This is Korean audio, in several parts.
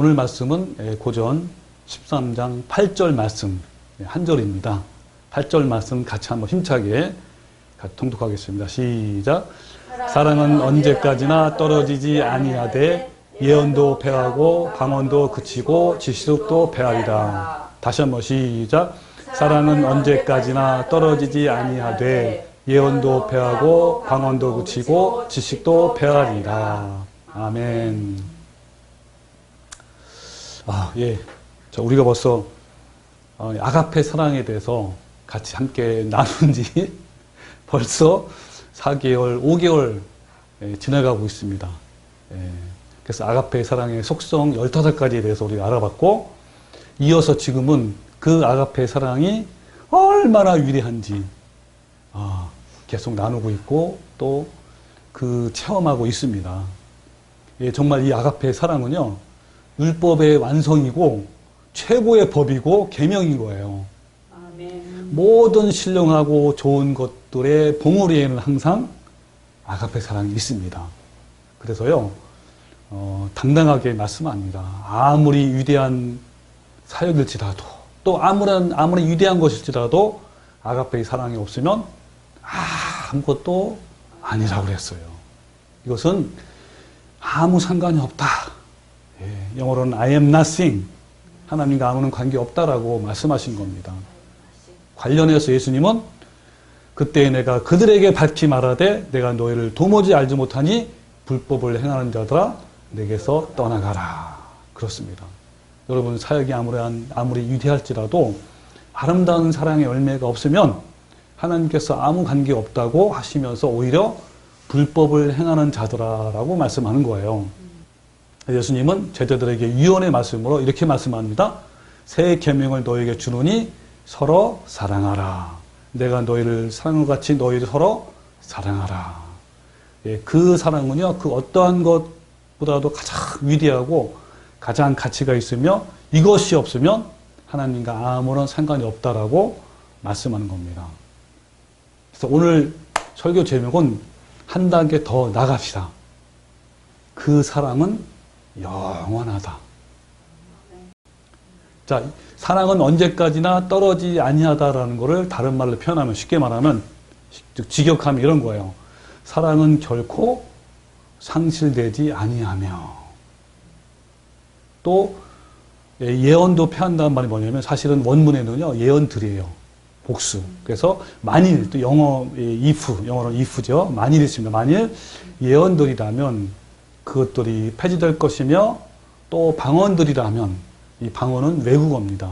오늘 말씀은 고전 13장 8절 말씀 한 절입니다. 8절 말씀 같이 한번 힘차게 통독하겠습니다. 시작. 사랑은 언제까지나 떨어지지 아니하되 예언도 패하고 방언도 그치고 지식도 패하리라. 다시 한번 시작. 사랑은 언제까지나 떨어지지 아니하되 예언도 패하고 방언도 그치고 지식도 패하리라. 아멘. 예. 자, 우리가 벌써 아가페 사랑에 대해서 같이 함께 나눈 지 벌써 4개월, 5개월 지나가고 있습니다. 그래서 아가페 사랑의 속성 15가지에 대해서 우리가 알아봤고, 이어서 지금은 그 아가페 사랑이 얼마나 위대한지 계속 나누고 있고 또 그 체험하고 있습니다. 정말 이 아가페 사랑은요, 율법의 완성이고 최고의 법이고 계명인 거예요. 아멘. 모든 신령하고 좋은 것들의 봉우리에는 항상 아가페 사랑이 있습니다. 그래서요, 당당하게 말씀합니다. 아무리 위대한 사역일지라도 또 아무리 위대한 것일지라도 아가페의 사랑이 없으면 아무것도 아니라고 그랬어요. 이것은 아무 상관이 없다. 영어로는 I am nothing. 하나님과 아무런 관계없다라고 말씀하신 겁니다. 관련해서 예수님은 그때 내가 그들에게 밝히 말하되 내가 너희를 도무지 알지 못하니 불법을 행하는 자들아 내게서 떠나가라. 그렇습니다. 여러분, 사역이 아무리 위대할지라도 아름다운 사랑의 열매가 없으면 하나님께서 아무 관계 없다고 하시면서 오히려 불법을 행하는 자들아라고 말씀하는 거예요. 예수님은 제자들에게 유언의 말씀으로 이렇게 말씀합니다. 새 계명을 너희에게 주노니 서로 사랑하라. 내가 너희를 사랑한 것 같이 너희를 서로 사랑하라. 그 사랑은요, 그 어떠한 것보다도 가장 위대하고 가장 가치가 있으며 이것이 없으면 하나님과 아무런 상관이 없다라고 말씀하는 겁니다. 그래서 오늘 설교 제목은 한 단계 더 나갑시다. 그 사랑은 영원하다. 자, 사랑은 언제까지나 떨어지지 아니하다라는 것을 다른 말로 표현하면, 쉽게 말하면, 직역하면 이런 거예요. 사랑은 결코 상실되지 아니하며. 또 예언도 패한다는 말이 뭐냐면, 사실은 원문에는요, 예언들이에요. 복수. 그래서 만일, 또 영어로는 if죠. 만일 있습니다. 만일 예언들이라면 그것들이 폐지될 것이며, 또 방언들이라면, 이 방언은 외국어입니다.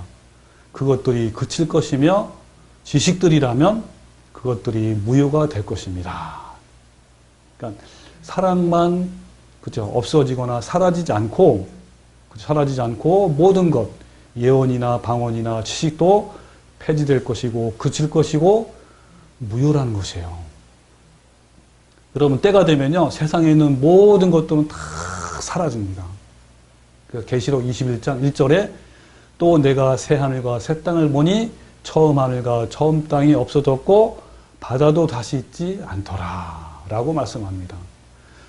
그것들이 그칠 것이며, 지식들이라면 그것들이 무효가 될 것입니다. 그러니까 사랑만 없어지거나 사라지지 않고 모든 것, 예언이나 방언이나 지식도 폐지될 것이고 그칠 것이고 무효라는 것이에요. 여러분, 때가 되면요, 세상에 있는 모든 것들은 다 사라집니다. 계시록 21장 1절에 또 내가 새 하늘과 새 땅을 보니 처음 하늘과 처음 땅이 없어졌고 바다도 다시 있지 않더라 라고 말씀합니다.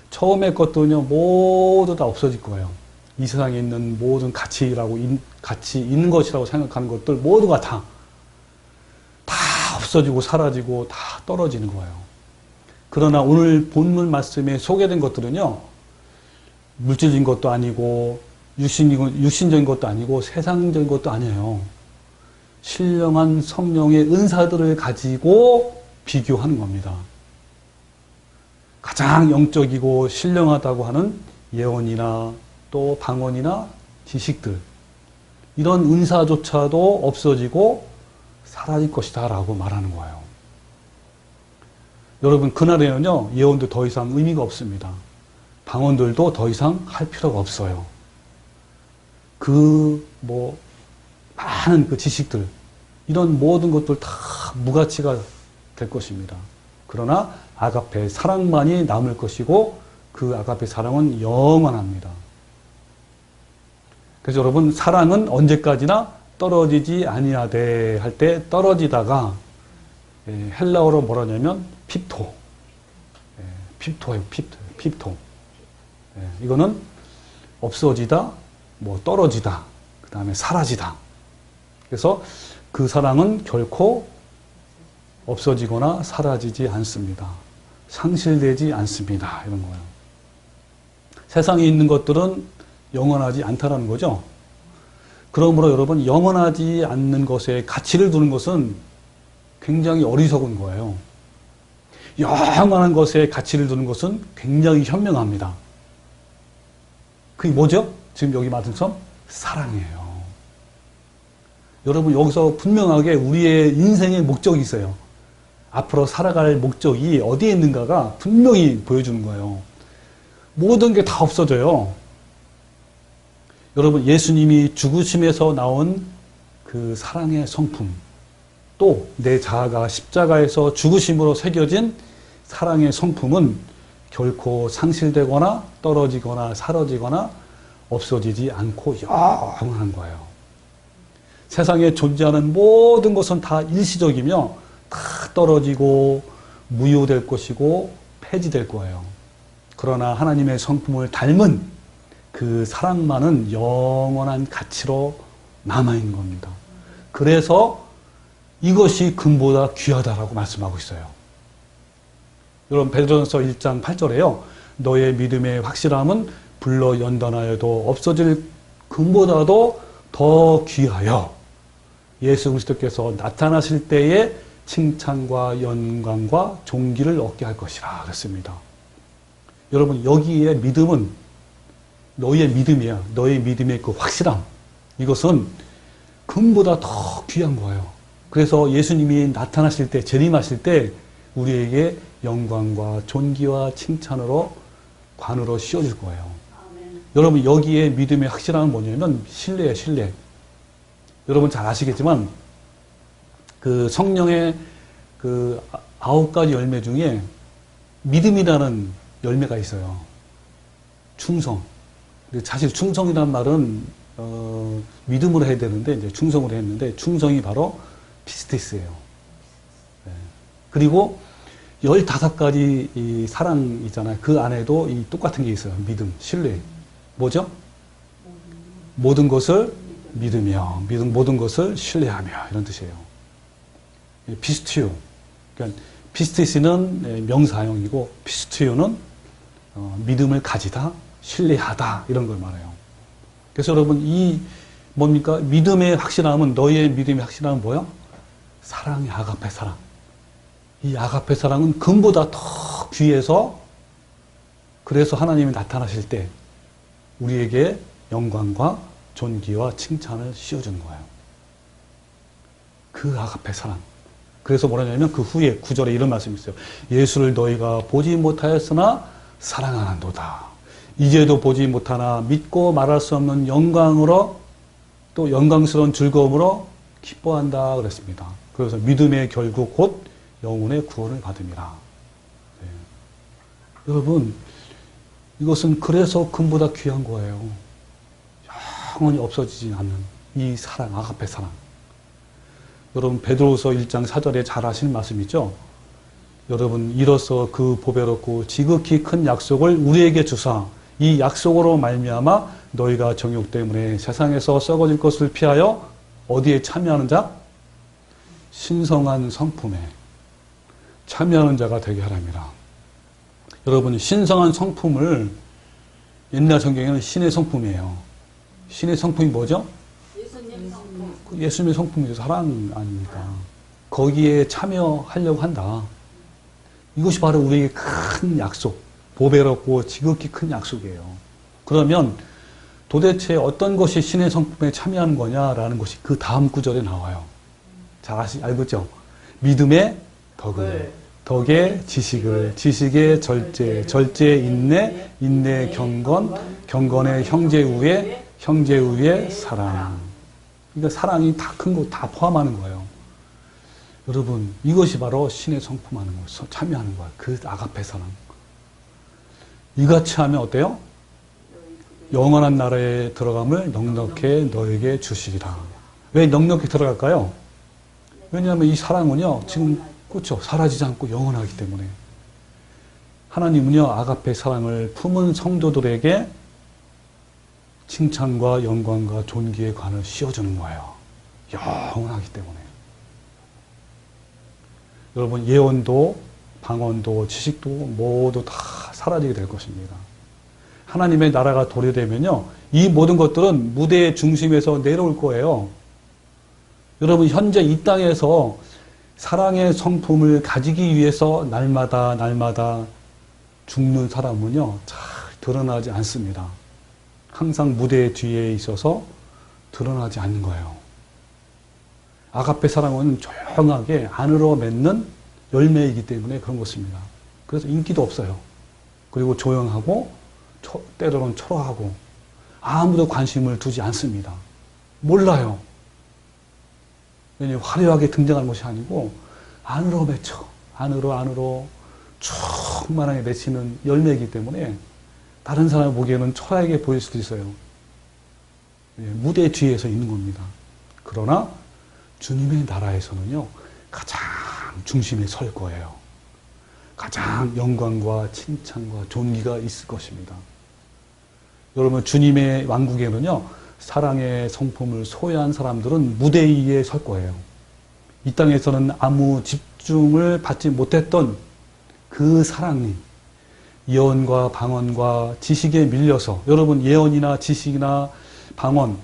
처음의 것들은요, 모두 다 없어질 거예요. 이 세상에 있는 모든 가치 있는 것이라고 생각하는 것들 모두가 다 없어지고 사라지고 다 떨어지는 거예요. 그러나 오늘 본문 말씀에 소개된 것들은요, 물질적인 것도 아니고 육신적인 것도 아니고 세상적인 것도 아니에요. 신령한 성령의 은사들을 가지고 비교하는 겁니다. 가장 영적이고 신령하다고 하는 예언이나 또 방언이나 지식들, 이런 은사조차도 없어지고 사라질 것이다 라고 말하는 거예요. 여러분, 그날에는요, 예언도 더 이상 의미가 없습니다. 방언들도 더 이상 할 필요가 없어요. 많은 그 지식들, 이런 모든 것들 다 무가치가 될 것입니다. 그러나 아가페 사랑만이 남을 것이고 그 아가페 사랑은 영원합니다. 그래서 여러분, 사랑은 언제까지나 떨어지지 아니하되 할 때 떨어지다가 헬라어로 뭐라냐면 핍토. 핍토예요. 핍토. 이거는 없어지다, 뭐 떨어지다, 그 다음에 사라지다. 그래서 그 사랑은 결코 없어지거나 사라지지 않습니다. 상실되지 않습니다. 이런 거예요. 세상에 있는 것들은 영원하지 않다라는 거죠. 그러므로 여러분, 영원하지 않는 것에 가치를 두는 것은 굉장히 어리석은 거예요. 영원한 것에 가치를 두는 것은 굉장히 현명합니다. 그게 뭐죠? 지금 여기 말씀처럼 사랑이에요. 여러분, 여기서 분명하게 우리의 인생의 목적이 있어요. 앞으로 살아갈 목적이 어디에 있는가가 분명히 보여주는 거예요. 모든 게 다 없어져요. 여러분, 예수님이 죽으심에서 나온 그 사랑의 성품, 또 내 자아가 십자가에서 죽으심으로 새겨진 사랑의 성품은 결코 상실되거나 떨어지거나 사라지거나 없어지지 않고 영원한 거예요. 세상에 존재하는 모든 것은 다 일시적이며 다 떨어지고 무효될 것이고 폐지될 거예요. 그러나 하나님의 성품을 닮은 그 사랑만은 영원한 가치로 남아있는 겁니다. 그래서 이것이 금보다 귀하다라고 말씀하고 있어요. 여러분, 베드로전서 1장 8절에요. 너의 믿음의 확실함은 불러 연단하여도 없어질 금보다도 더 귀하여 예수 그리스도께서 나타나실 때에 칭찬과 영광과 존귀를 얻게 할 것이라 그랬습니다. 여러분, 여기에 믿음은 너의 믿음이야. 너의 믿음의 그 확실함. 이것은 금보다 더 귀한 거예요. 그래서 예수님이 나타나실 때, 재림하실 때 우리에게 영광과 존귀와 칭찬으로 관으로 씌워질 거예요. 아멘. 여러분, 여기에 믿음의 확실함은 뭐냐면 신뢰예요, 신뢰. 여러분 잘 아시겠지만 그 성령의 그 9가지 열매 중에 믿음이라는 열매가 있어요. 충성. 사실 충성이란 말은 믿음으로 해야 되는데 이제 충성으로 했는데 충성이 바로 피스티스예요. 네. 그리고 15가지 이 사랑 있잖아요. 그 안에도 이 똑같은 게 있어요. 믿음, 신뢰. 뭐죠? 모든 것을 믿으며, 모든 것을 신뢰하며, 이런 뜻이에요. 피스티오. 그러니까 피스티스는 명사형이고 피스티오는 믿음을 가지다, 신뢰하다, 이런 걸 말해요. 그래서 여러분, 이 뭡니까? 믿음의 확실함은, 너의 믿음의 확실함은 뭐야? 사랑이 아가페 사랑. 이 아가페 사랑은 금보다 더 귀해서, 그래서 하나님이 나타나실 때 우리에게 영광과 존귀와 칭찬을 씌워주는 거예요. 그 아가페 사랑. 그래서 뭐라냐면 그 후에 9절에 이런 말씀이 있어요. 예수를 너희가 보지 못하였으나 사랑하는도다. 이제도 보지 못하나 믿고 말할 수 없는 영광으로, 또 영광스러운 즐거움으로 기뻐한다 그랬습니다. 그래서 믿음의 결국 곧 영혼의 구원을 받음이라. 네. 여러분, 이것은 그래서 금보다 귀한 거예요. 영원히 없어지지 않는 이 사랑, 아가페 사랑. 여러분, 베드로후서 1장 4절에 잘 아시는 말씀이죠. 여러분, 이로써 그 보배롭고 지극히 큰 약속을 우리에게 주사 이 약속으로 말미암아 너희가 정욕 때문에 세상에서 썩어질 것을 피하여 어디에 참여하는 자? 신성한 성품에 참여하는 자가 되게 하랍니다. 여러분, 신성한 성품을 옛날 성경에는 신의 성품이에요. 신의 성품이 뭐죠? 예수님의 성품. 예수님의 성품이죠. 사랑 아닙니까? 거기에 참여하려고 한다. 이것이 바로 우리에게 큰 약속, 보배롭고 지극히 큰 약속이에요. 그러면 도대체 어떤 것이 신의 성품에 참여하는 거냐라는 것이 그 다음 구절에 나와요. 잘 알겠죠? 믿음의 덕을, 덕의 지식을, 지식의 절제, 절제의 인내, 인내의 경건, 경건의 형제우애, 형제우애 사랑. 그러니까 사랑이 다 큰 거 다 포함하는 거예요. 여러분, 이것이 바로 신의 성품하는 거, 참여하는 거예요. 그 아가페 사랑. 이같이 하면 어때요? 영원한 나라에 들어감을 넉넉히 너에게 주시리라. 왜 넉넉히 들어갈까요? 왜냐하면 이 사랑은요, 지금, 그렇죠. 사라지지 않고 영원하기 때문에. 하나님은요, 아가페 사랑을 품은 성도들에게 칭찬과 영광과 존귀의 관을 씌워주는 거예요. 영원하기 때문에. 여러분, 예언도 방언도 지식도 모두 다 사라지게 될 것입니다. 하나님의 나라가 도래되면요, 이 모든 것들은 무대의 중심에서 내려올 거예요. 여러분, 현재 이 땅에서 사랑의 성품을 가지기 위해서 날마다 죽는 사람은요, 잘 드러나지 않습니다. 항상 무대 뒤에 있어서 드러나지 않는 거예요. 아가페 사랑은 조용하게 안으로 맺는 열매이기 때문에 그런 것입니다. 그래서 인기도 없어요. 그리고 조용하고 때로는 초라하고 아무도 관심을 두지 않습니다. 몰라요. 왜냐하면 화려하게 등장하는 것이 아니고 안으로 맺혀. 안으로 충만하게 맺히는 열매이기 때문에 다른 사람 보기에는 초라하게 보일 수도 있어요. 무대 뒤에서 있는 겁니다. 그러나 주님의 나라에서는요, 가장 중심에 설 거예요. 가장 영광과 칭찬과 존귀가 있을 것입니다. 여러분, 주님의 왕국에는요, 사랑의 성품을 소유한 사람들은 무대 위에 설 거예요. 이 땅에서는 아무 집중을 받지 못했던 그 사랑이 예언과 방언과 지식에 밀려서, 여러분, 예언이나 지식이나 방언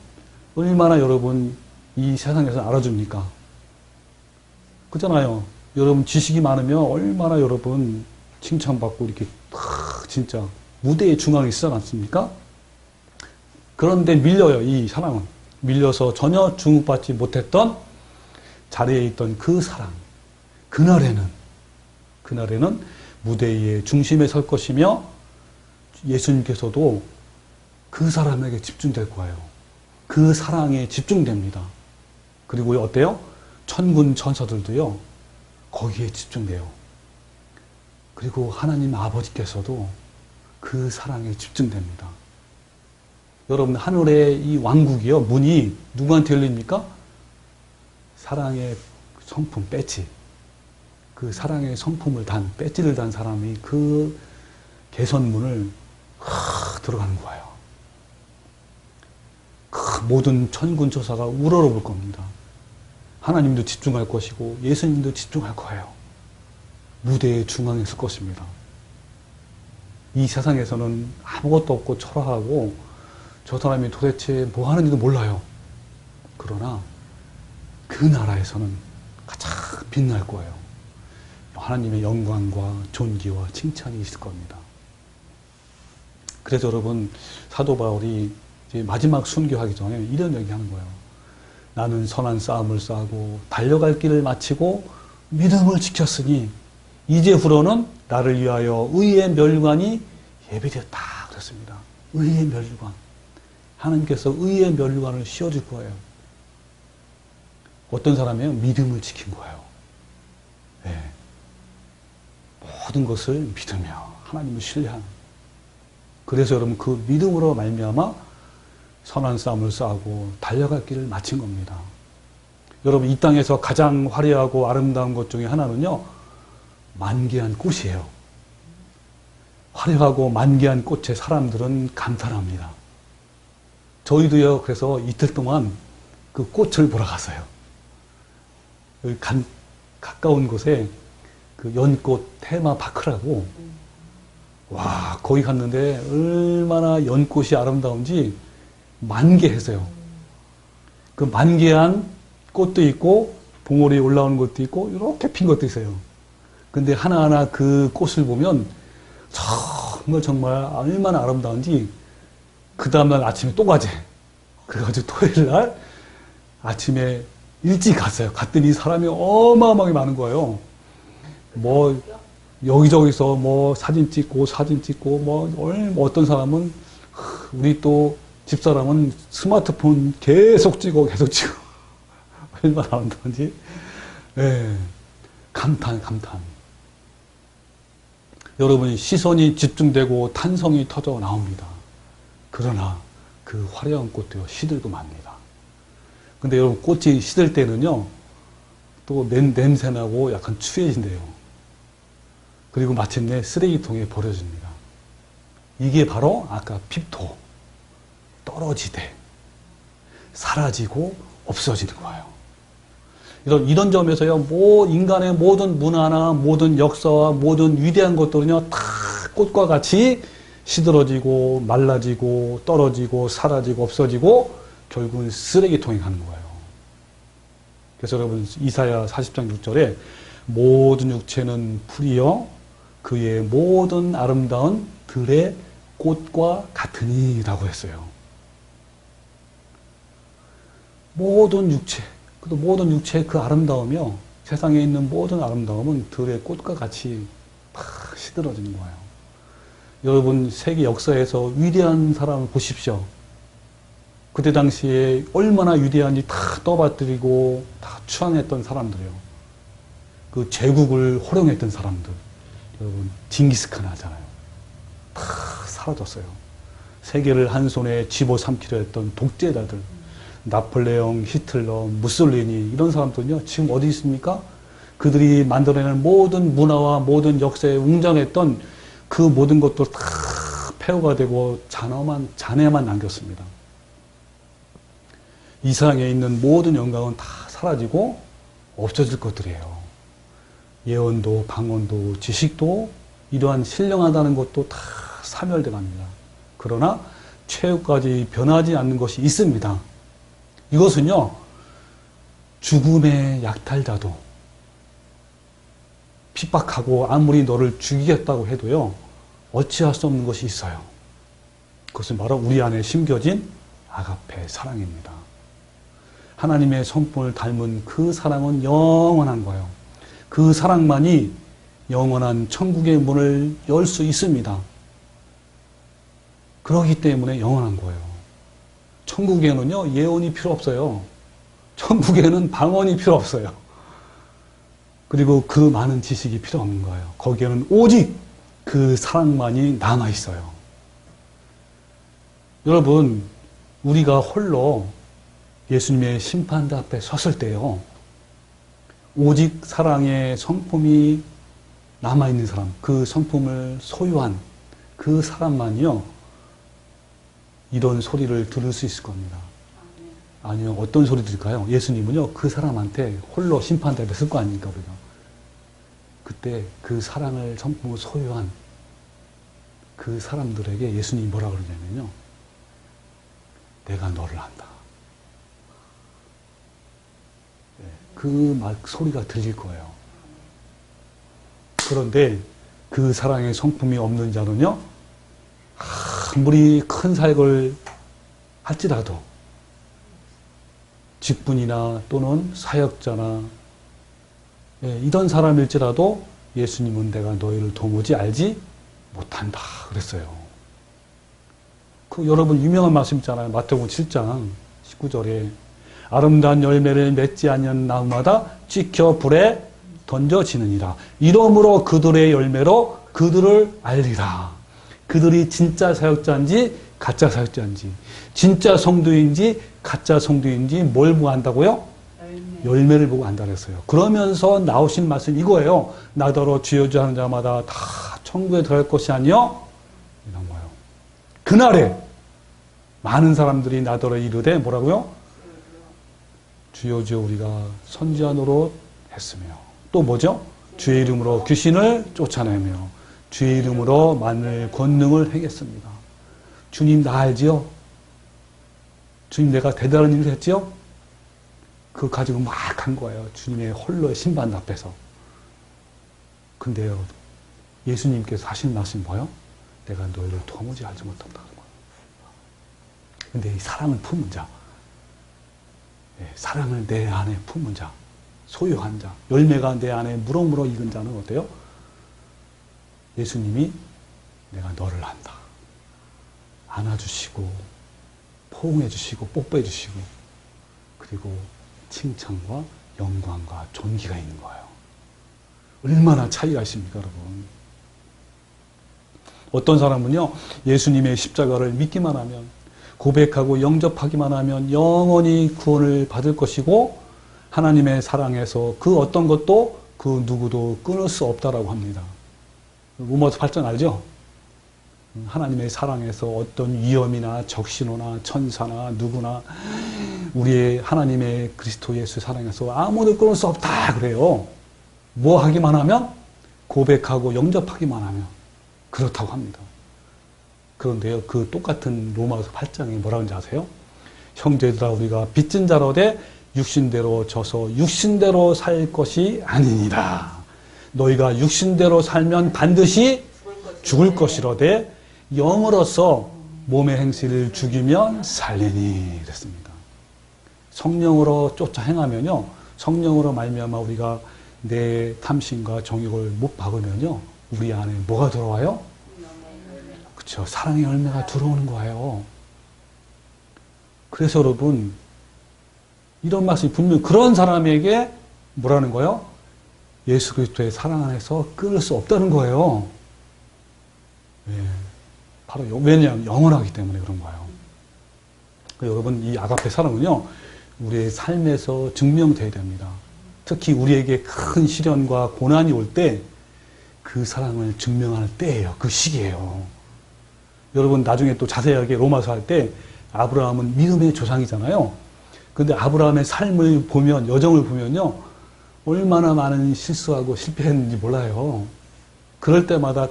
얼마나 여러분 이 세상에서 알아줍니까? 그렇잖아요. 여러분, 지식이 많으면 얼마나 여러분 칭찬받고 이렇게 진짜 무대의 중앙에 있지 않습니까? 그런데 밀려요. 이 사랑은 밀려서 전혀 주목받지 못했던 자리에 있던 그 사랑, 그날에는 무대 위의 중심에 설 것이며 예수님께서도 그 사람에게 집중될 거예요. 그 사랑에 집중됩니다. 그리고 어때요? 천군 천사들도요, 거기에 집중돼요. 그리고 하나님 아버지께서도 그 사랑에 집중됩니다. 여러분, 하늘의 이 왕국이요, 문이 누구한테 열립니까? 사랑의 성품, 배지. 그 사랑의 성품을 배지를 단 사람이 그 개선문을 들어가는 거예요. 그 모든 천군 천사가 우러러볼 겁니다. 하나님도 집중할 것이고 예수님도 집중할 거예요. 무대의 중앙에 설 것입니다. 이 세상에서는 아무것도 없고 초라하고 저 사람이 도대체 뭐 하는지도 몰라요. 그러나 그 나라에서는 가장 빛날 거예요. 하나님의 영광과 존귀와 칭찬이 있을 겁니다. 그래서 여러분, 사도 바울이 이제 마지막 순교하기 전에 이런 얘기하는 거예요. 나는 선한 싸움을 싸고 달려갈 길을 마치고 믿음을 지켰으니 이제후로는 나를 위하여 의의 멸관이 예비되었다 그랬습니다. 의의 멸관. 하나님께서 의의 멸관을 씌워줄 거예요. 어떤 사람이에요? 믿음을 지킨 거예요. 네. 모든 것을 믿으며 하나님을 신뢰하는. 그래서 여러분, 그 믿음으로 말미암아 선한 싸움을 싸우고 달려갈 길을 마친 겁니다. 여러분, 이 땅에서 가장 화려하고 아름다운 것 중에 하나는요, 만개한 꽃이에요. 화려하고 만개한 꽃에 사람들은 감탄합니다. 저희도요, 그래서 이틀 동안 그 꽃을 보러 갔어요. 여기 가까운 곳에 그 연꽃 테마파크라고, 와, 거기 갔는데 얼마나 연꽃이 아름다운지 만개해서요. 그 만개한 꽃도 있고 봉오리 올라오는 것도 있고 이렇게 핀 것도 있어요. 근데 하나하나 그 꽃을 보면 정말 얼마나 아름다운지 그 다음날 아침에 또 가재. 그래가지고 토요일 날 아침에 일찍 갔어요. 갔더니 사람이 어마어마하게 많은 거예요. 뭐 여기저기서 뭐 사진 찍고 뭐 어떤 사람은 우리 또 집사람은 스마트폰 계속 찍고 얼마나 아름다운지. 네. 감탄. 여러분, 시선이 집중되고 탄성이 터져 나옵니다. 그러나 그 화려한 꽃도요, 시들고 맙니다. 근데 여러분, 꽃이 시들 때는요, 또 냄새나고 약간 추해진대요. 그리고 마침내 쓰레기통에 버려집니다. 이게 바로 아까 핍토, 떨어지되 사라지고 없어지는 거예요. 이런 점에서요, 인간의 모든 문화나 모든 역사와 모든 위대한 것들은요, 다 꽃과 같이 시들어지고 말라지고 떨어지고 사라지고 없어지고 결국은 쓰레기통에 가는 거예요. 그래서 여러분 이사야 40장 6절에 모든 육체는 풀이요 그의 모든 아름다운 들의 꽃과 같으니 라고 했어요. 모든 육체, 모든 육체의 그 아름다움이요, 세상에 있는 모든 아름다움은 들의 꽃과 같이 다 시들어지는 거예요. 여러분 세계 역사에서 위대한 사람을 보십시오. 그때 당시에 얼마나 위대한지 다 떠받들이고 다 추앙했던 사람들이요. 그 제국을 호령했던 사람들. 여러분 징기스칸 하잖아요. 다 사라졌어요. 세계를 한 손에 집어삼키려 했던 독재자들. 나폴레옹, 히틀러, 무솔리니 이런 사람들은요. 지금 어디 있습니까? 그들이 만들어내는 모든 문화와 모든 역사에 웅장했던 그 모든 것도 다 폐허가 되고 잔해만 남겼습니다. 이 세상에 있는 모든 영광은 다 사라지고 없어질 것들이에요. 예언도 방언도 지식도 이러한 신령하다는 것도 다 사멸돼 갑니다. 그러나 최후까지 변하지 않는 것이 있습니다. 이것은요, 죽음의 약탈자도 핍박하고 아무리 너를 죽이겠다고 해도요, 어찌할 수 없는 것이 있어요. 그것은 바로 우리 안에 심겨진 아가페 사랑입니다. 하나님의 성품을 닮은 그 사랑은 영원한 거예요. 그 사랑만이 영원한 천국의 문을 열 수 있습니다. 그렇기 때문에 영원한 거예요. 천국에는요, 예언이 필요 없어요. 천국에는 방언이 필요 없어요. 그리고 그 많은 지식이 필요 없는 거예요. 거기에는 오직 그 사랑만이 남아 있어요. 여러분, 우리가 홀로 예수님의 심판대 앞에 섰을 때요, 오직 사랑의 성품이 남아있는 사람, 그 성품을 소유한 그 사람만이요, 이런 소리를 들을 수 있을 겁니다. 아니요, 어떤 소리 들을까요? 예수님은요, 그 사람한테 홀로 심판대 앞에 설 거 아닙니까, 우리가. 그때 그 사랑을 성품을 소유한 그 사람들에게 예수님이 뭐라 그러냐면요, 내가 너를 안다. 그 소리가 들릴 거예요. 그런데 그 사랑의 성품이 없는 자는요, 아무리 큰 사역을 할지라도 직분이나 또는 사역자나 이런 사람일지라도 예수님은 내가 너희를 도무지 알지 못한다 그랬어요. 그 여러분 유명한 말씀 있잖아요. 마태복음 7장 19절에 아름다운 열매를 맺지 않는 나무마다 찍혀 불에 던져지느니라. 이러므로 그들의 열매로 그들을 알리라. 그들이 진짜 사역자인지 가짜 사역자인지, 진짜 성도인지 가짜 성도인지 뭘 보고 안다고요? 열매를 보고 안다 그랬어요. 그러면서 나오신 말씀 이거예요. 나더러 주여 주여 하는 자마다 다 천국에 들어갈 것이 아니요 이런 거예요. 그날에 많은 사람들이 나더러 이르되 뭐라고요? 주여 주여 우리가 선지자 노릇 했으며, 또 뭐죠? 주의 이름으로 귀신을 쫓아내며 주의 이름으로 만일 권능을 행했습니다. 주님 나 알지요? 주님 내가 대단한 일을 했지요? 그거 가지고 막 한 거예요. 주님의 홀로의 심판 앞에서. 근데요, 예수님께서 하신 말씀이 뭐예요? 내가 너희를 도무지 알지 못한다는 거예요. 근데 이 사랑을 품은 자, 사랑을 내 안에 품은 자, 소유한 자, 열매가 내 안에 무럭무럭 익은 자는 어때요? 예수님이 내가 너를 안다. 안아주시고, 포옹해주시고, 뽀뽀해주시고, 그리고 칭찬과 영광과 존귀가 있는 거예요. 얼마나 차이가 있습니까, 여러분? 어떤 사람은요, 예수님의 십자가를 믿기만 하면, 고백하고 영접하기만 하면 영원히 구원을 받을 것이고, 하나님의 사랑에서 그 어떤 것도 그 누구도 끊을 수 없다라고 합니다. 로마서 8장 알죠? 하나님의 사랑에서 어떤 위험이나 적신호나 천사나 누구나 우리의 하나님의 그리스도 예수 사랑에서 아무도 끊을 수 없다 그래요. 뭐 하기만 하면? 고백하고 영접하기만 하면 그렇다고 합니다. 그런데요, 그 똑같은 로마서 8장이 뭐라고 하는지 아세요? 형제들아 우리가 빚진 자로되 육신대로 져서 육신대로 살 것이 아니니라. 너희가 육신대로 살면 반드시 죽을 것이로되 영으로서 몸의 행실을 죽이면 살리니 그랬습니다. 성령으로 쫓아 행하면요, 성령으로 말미암아 우리가 내 탐심과 정욕을 못 박으면요, 우리 안에 뭐가 들어와요? 그렇죠. 사랑의 열매가 들어오는 거예요. 그래서 여러분, 이런 말씀이 분명 그런 사람에게 뭐라는 거예요? 예수 그리스도의 사랑 안에서 끊을 수 없다는 거예요. 예. 바로 왜냐하면 영원하기 때문에 그런 거예요. 여러분, 이 아가페 사랑은요, 우리의 삶에서 증명돼야 됩니다. 특히 우리에게 큰 시련과 고난이 올 때 그 사랑을 증명할 때예요. 그 시기예요. 여러분, 나중에 또 자세하게 로마서 할 때 아브라함은 믿음의 조상이잖아요. 근데 아브라함의 삶을 보면, 여정을 보면요, 얼마나 많은 실수하고 실패했는지 몰라요. 그럴 때마다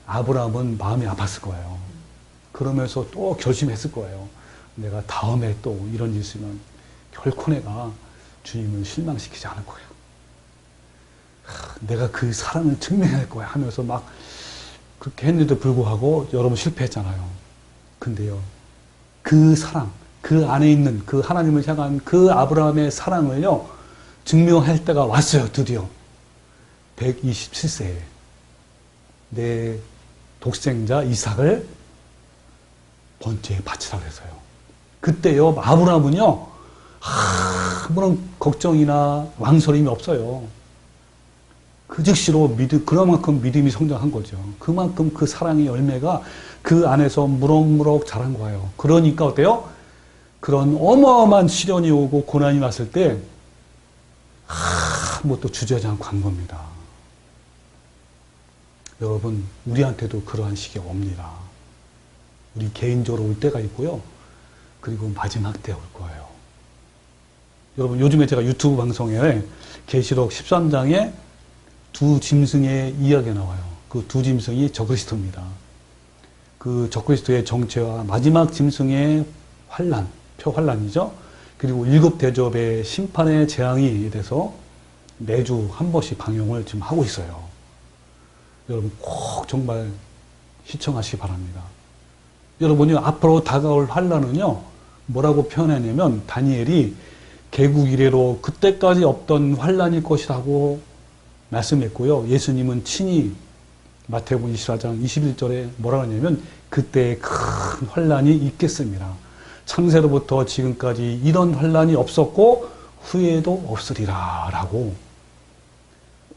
아브라함은 마음이 아팠을 거예요. 그러면서 또 결심했을 거예요. 내가 다음에 또 이런 일 있으면 결코 내가 주님을 실망시키지 않을 거예요. 내가 그 사랑을 증명할 거야 하면서 막 그렇게 했는데도 불구하고 여러분 실패했잖아요. 근데요, 그 사랑, 그 안에 있는 그 하나님을 향한 그 아브라함의 사랑을요, 증명할 때가 왔어요. 드디어 127세에 내 독생자 이삭을 번제에 바치라고 했어요. 그때요, 아브라함은요, 아무런 걱정이나 망설임이 없어요. 그 즉시로 그만큼 믿음이 성장한 거죠. 그만큼 그 사랑의 열매가 그 안에서 무럭무럭 자란 거예요. 그러니까 어때요? 그런 어마어마한 시련이 오고 고난이 왔을 때 아무것도 주저하지 않고 간 겁니다. 여러분, 우리한테도 그러한 시기가 옵니다. 우리 개인적으로 올 때가 있고요. 그리고 마지막 때 올 거예요. 여러분, 요즘에 제가 유튜브 방송에 계시록 13장에 두 짐승의 이야기가 나와요. 그 두 짐승이 적그리스도입니다. 그 적그리스도의 정체와 마지막 짐승의 환란, 표환란이죠. 그리고 일곱 대접의 심판의 재앙이 돼서 매주 한 번씩 방영을 지금 하고 있어요. 여러분 꼭 정말 시청하시기 바랍니다. 여러분이 앞으로 다가올 환란은요, 뭐라고 표현하냐면 다니엘이 개국 이래로 그때까지 없던 환란일 것이라고 말씀했고요. 예수님은 친히 마태복음 24장 21절에 뭐라고 하냐면 그때 큰 환란이 있겠습니다. 창세로부터 지금까지 이런 환란이 없었고 후에도 없으리라 라고.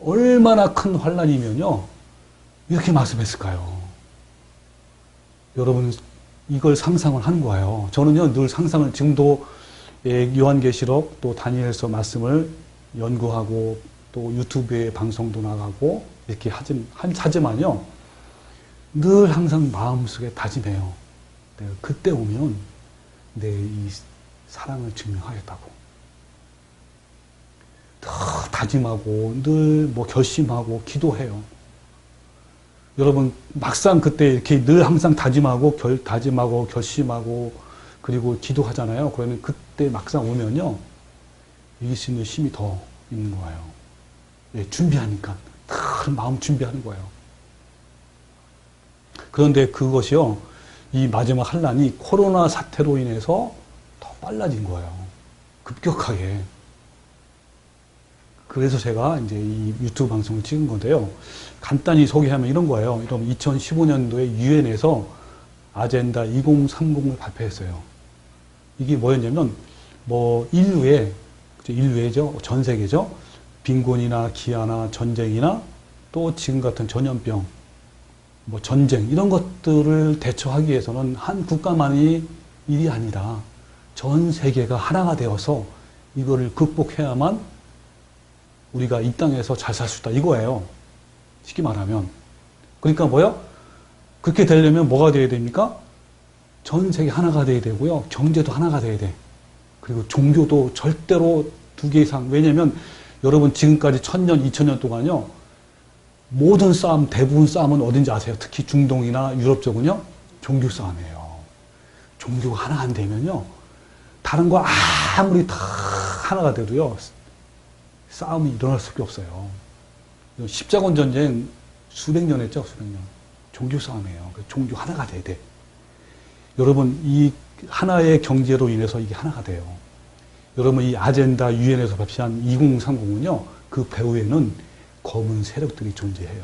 얼마나 큰 환란이면요, 이렇게 말씀했을까요? 여러분, 이걸 상상을 하는 거예요. 저는요, 늘 상상을, 지금도 요한계시록 또 다니엘서 말씀을 연구하고 또 유튜브에 방송도 나가고 이렇게 하지만요, 늘 항상 마음속에 다짐해요. 내가 그때 오면 내 이 사랑을 증명하겠다고. 더 다짐하고 늘 뭐 결심하고 기도해요. 여러분, 막상 그때 이렇게 늘 항상 다짐하고 결심하고 그리고 기도하잖아요. 그러면 그때 막상 오면요, 이길 수 있는 힘이 더 있는 거예요. 예, 준비하니까. 큰 마음 준비하는 거예요. 그런데 그것이요, 이 마지막 환란이 코로나 사태로 인해서 더 빨라진 거예요. 급격하게. 그래서 제가 이제 이 유튜브 방송을 찍은 건데요. 간단히 소개하면 이런 거예요. 여러분, 2015년도에 유엔에서 아젠다 2030을 발표했어요. 이게 뭐였냐면, 인류죠. 전 세계죠. 빈곤이나 기아나 전쟁이나 또 지금 같은 전염병, 전쟁, 이런 것들을 대처하기 위해서는 한 국가만이 일이 아니라 전 세계가 하나가 되어서 이거를 극복해야만 우리가 이 땅에서 잘 살 수 있다, 이거예요. 쉽게 말하면. 그러니까 뭐요? 그렇게 되려면 뭐가 돼야 됩니까? 전 세계 하나가 돼야 되고요. 경제도 하나가 돼야 돼. 그리고 종교도 절대로 두 개 이상. 왜냐면 여러분 지금까지 1000년, 2000년 동안요. 모든 싸움, 대부분 싸움은 어딘지 아세요? 특히 중동이나 유럽 쪽은요. 종교 싸움이에요. 종교가 하나 안 되면요. 다른 거 아무리 다 하나가 돼도요. 싸움이 일어날 수밖에 없어요. 십자군 전쟁 수백 년 했죠. 수백 년. 종교 싸움이에요. 종교 하나가 돼야 돼. 여러분 이 하나의 경제로 인해서 이게 하나가 돼요. 여러분 이 아젠다 유엔에서 발표한 2030은요. 그 배후에는 검은 세력들이 존재해요.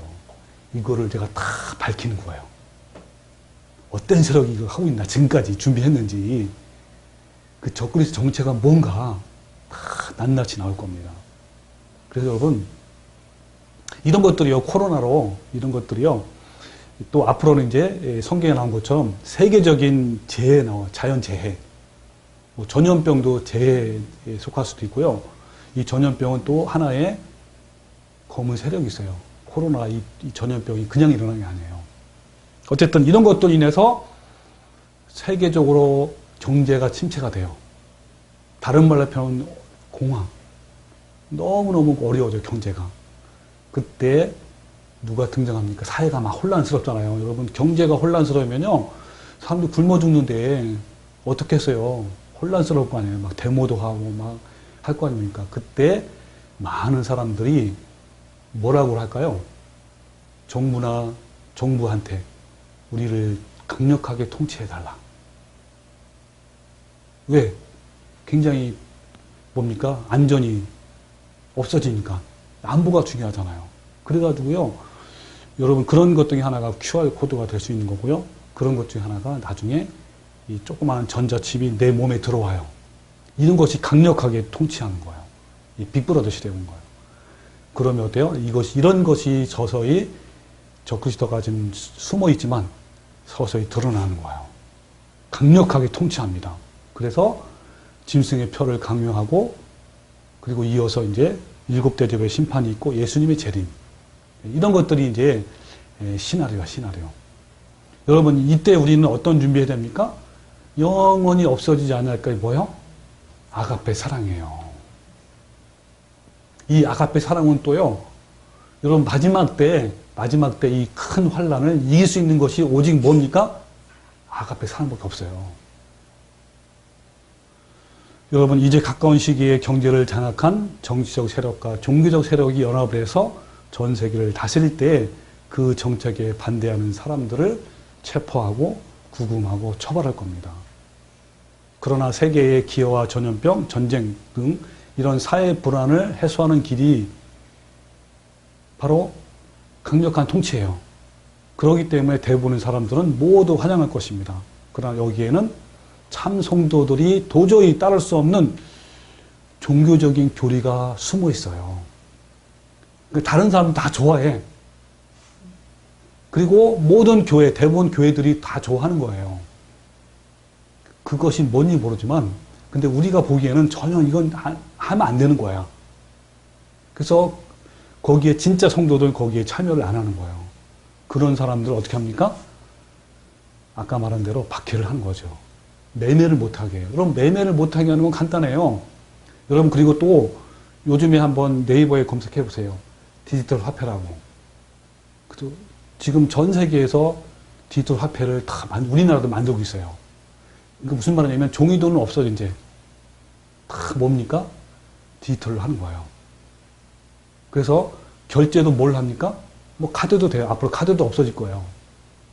이거를 제가 다 밝히는 거예요. 어떤 세력이 이걸 하고 있나 지금까지 준비했는지 그 적그리스 정체가 뭔가 다 낱낱이 나올 겁니다. 그래서 여러분 이런 것들이요. 코로나로 이런 것들이요. 또 앞으로는 이제 성경에 나온 것처럼 세계적인 재해 나와 자연재해 뭐 전염병도 재해에 속할 수도 있고요. 이 전염병은 또 하나의 검은 세력이 있어요. 코로나 이 전염병이 그냥 일어나는 게 아니에요. 어쨌든 이런 것들로 인해서 세계적으로 경제가 침체가 돼요. 다른 말로 표현하면 공황. 너무너무 어려워져요. 경제가. 그때 누가 등장합니까? 사회가 막 혼란스럽잖아요. 여러분 경제가 혼란스러우면요. 사람들이 굶어 죽는데 어떻게 했어요? 혼란스러울 거 아니에요. 막 데모도 하고 막 할 거 아닙니까? 그때 많은 사람들이 뭐라고 할까요? 정부한테 우리를 강력하게 통치해달라. 왜? 굉장히 뭡니까? 안전이 없어지니까. 안보가 중요하잖아요. 그래가지고요. 여러분 그런 것 중에 하나가 QR코드가 될 수 있는 거고요. 그런 것 중에 하나가 나중에 이 조그마한 전자칩이 내 몸에 들어와요. 이런 것이 강력하게 통치하는 거예요. 이 빅브라더 시대에 온 거예요. 그러면 어때요? 이런 것이 서서히 적그리스도가 지금 숨어 있지만 서서히 드러나는 거예요. 강력하게 통치합니다. 그래서 짐승의 표를 강요하고 그리고 이어서 이제 7 대접의 심판이 있고 예수님의 재림. 이런 것들이 이제 시나리오야, 시나리오. 여러분, 이때 우리는 어떤 준비해야 됩니까? 영원히 없어지지 않을 게 뭐요? 아가페 사랑이에요. 이 아가페 사랑은 또요, 여러분, 마지막 때 이 큰 환란을 이길 수 있는 것이 오직 뭡니까? 아가페 사랑밖에 없어요. 여러분, 이제 가까운 시기에 경제를 장악한 정치적 세력과 종교적 세력이 연합을 해서 전 세계를 다스릴 때 그 정책에 반대하는 사람들을 체포하고 구금하고 처벌할 겁니다. 그러나 세계의 기여와 전염병, 전쟁 등 이런 사회 불안을 해소하는 길이 바로 강력한 통치예요. 그렇기 때문에 대부분의 사람들은 모두 환영할 것입니다. 그러나 여기에는 참 성도들이 도저히 따를 수 없는 종교적인 교리가 숨어 있어요. 다른 사람은 다 좋아해. 그리고 모든 교회, 대부분 교회들이 다 좋아하는 거예요. 그것이 뭔지 모르지만, 근데 우리가 보기에는 전혀 이건 하면 안 되는 거야. 그래서 거기에 진짜 성도들은 거기에 참여를 안 하는 거예요. 그런 사람들 어떻게 합니까? 아까 말한 대로 박해를 하는 거죠. 매매를 못하게 해요. 그럼 매매를 못하게 하는 건 간단해요. 여러분, 그리고 또 요즘에 한번 네이버에 검색해 보세요. 디지털 화폐라고. 지금 전 세계에서 디지털 화폐를 다 우리나라도 만들고 있어요. 이거 무슨 말이냐면 종이돈은 없어져 이제. 다 뭡니까? 디지털로 하는 거예요. 그래서 결제도 뭘 합니까? 뭐 카드도 돼요. 앞으로 카드도 없어질 거예요.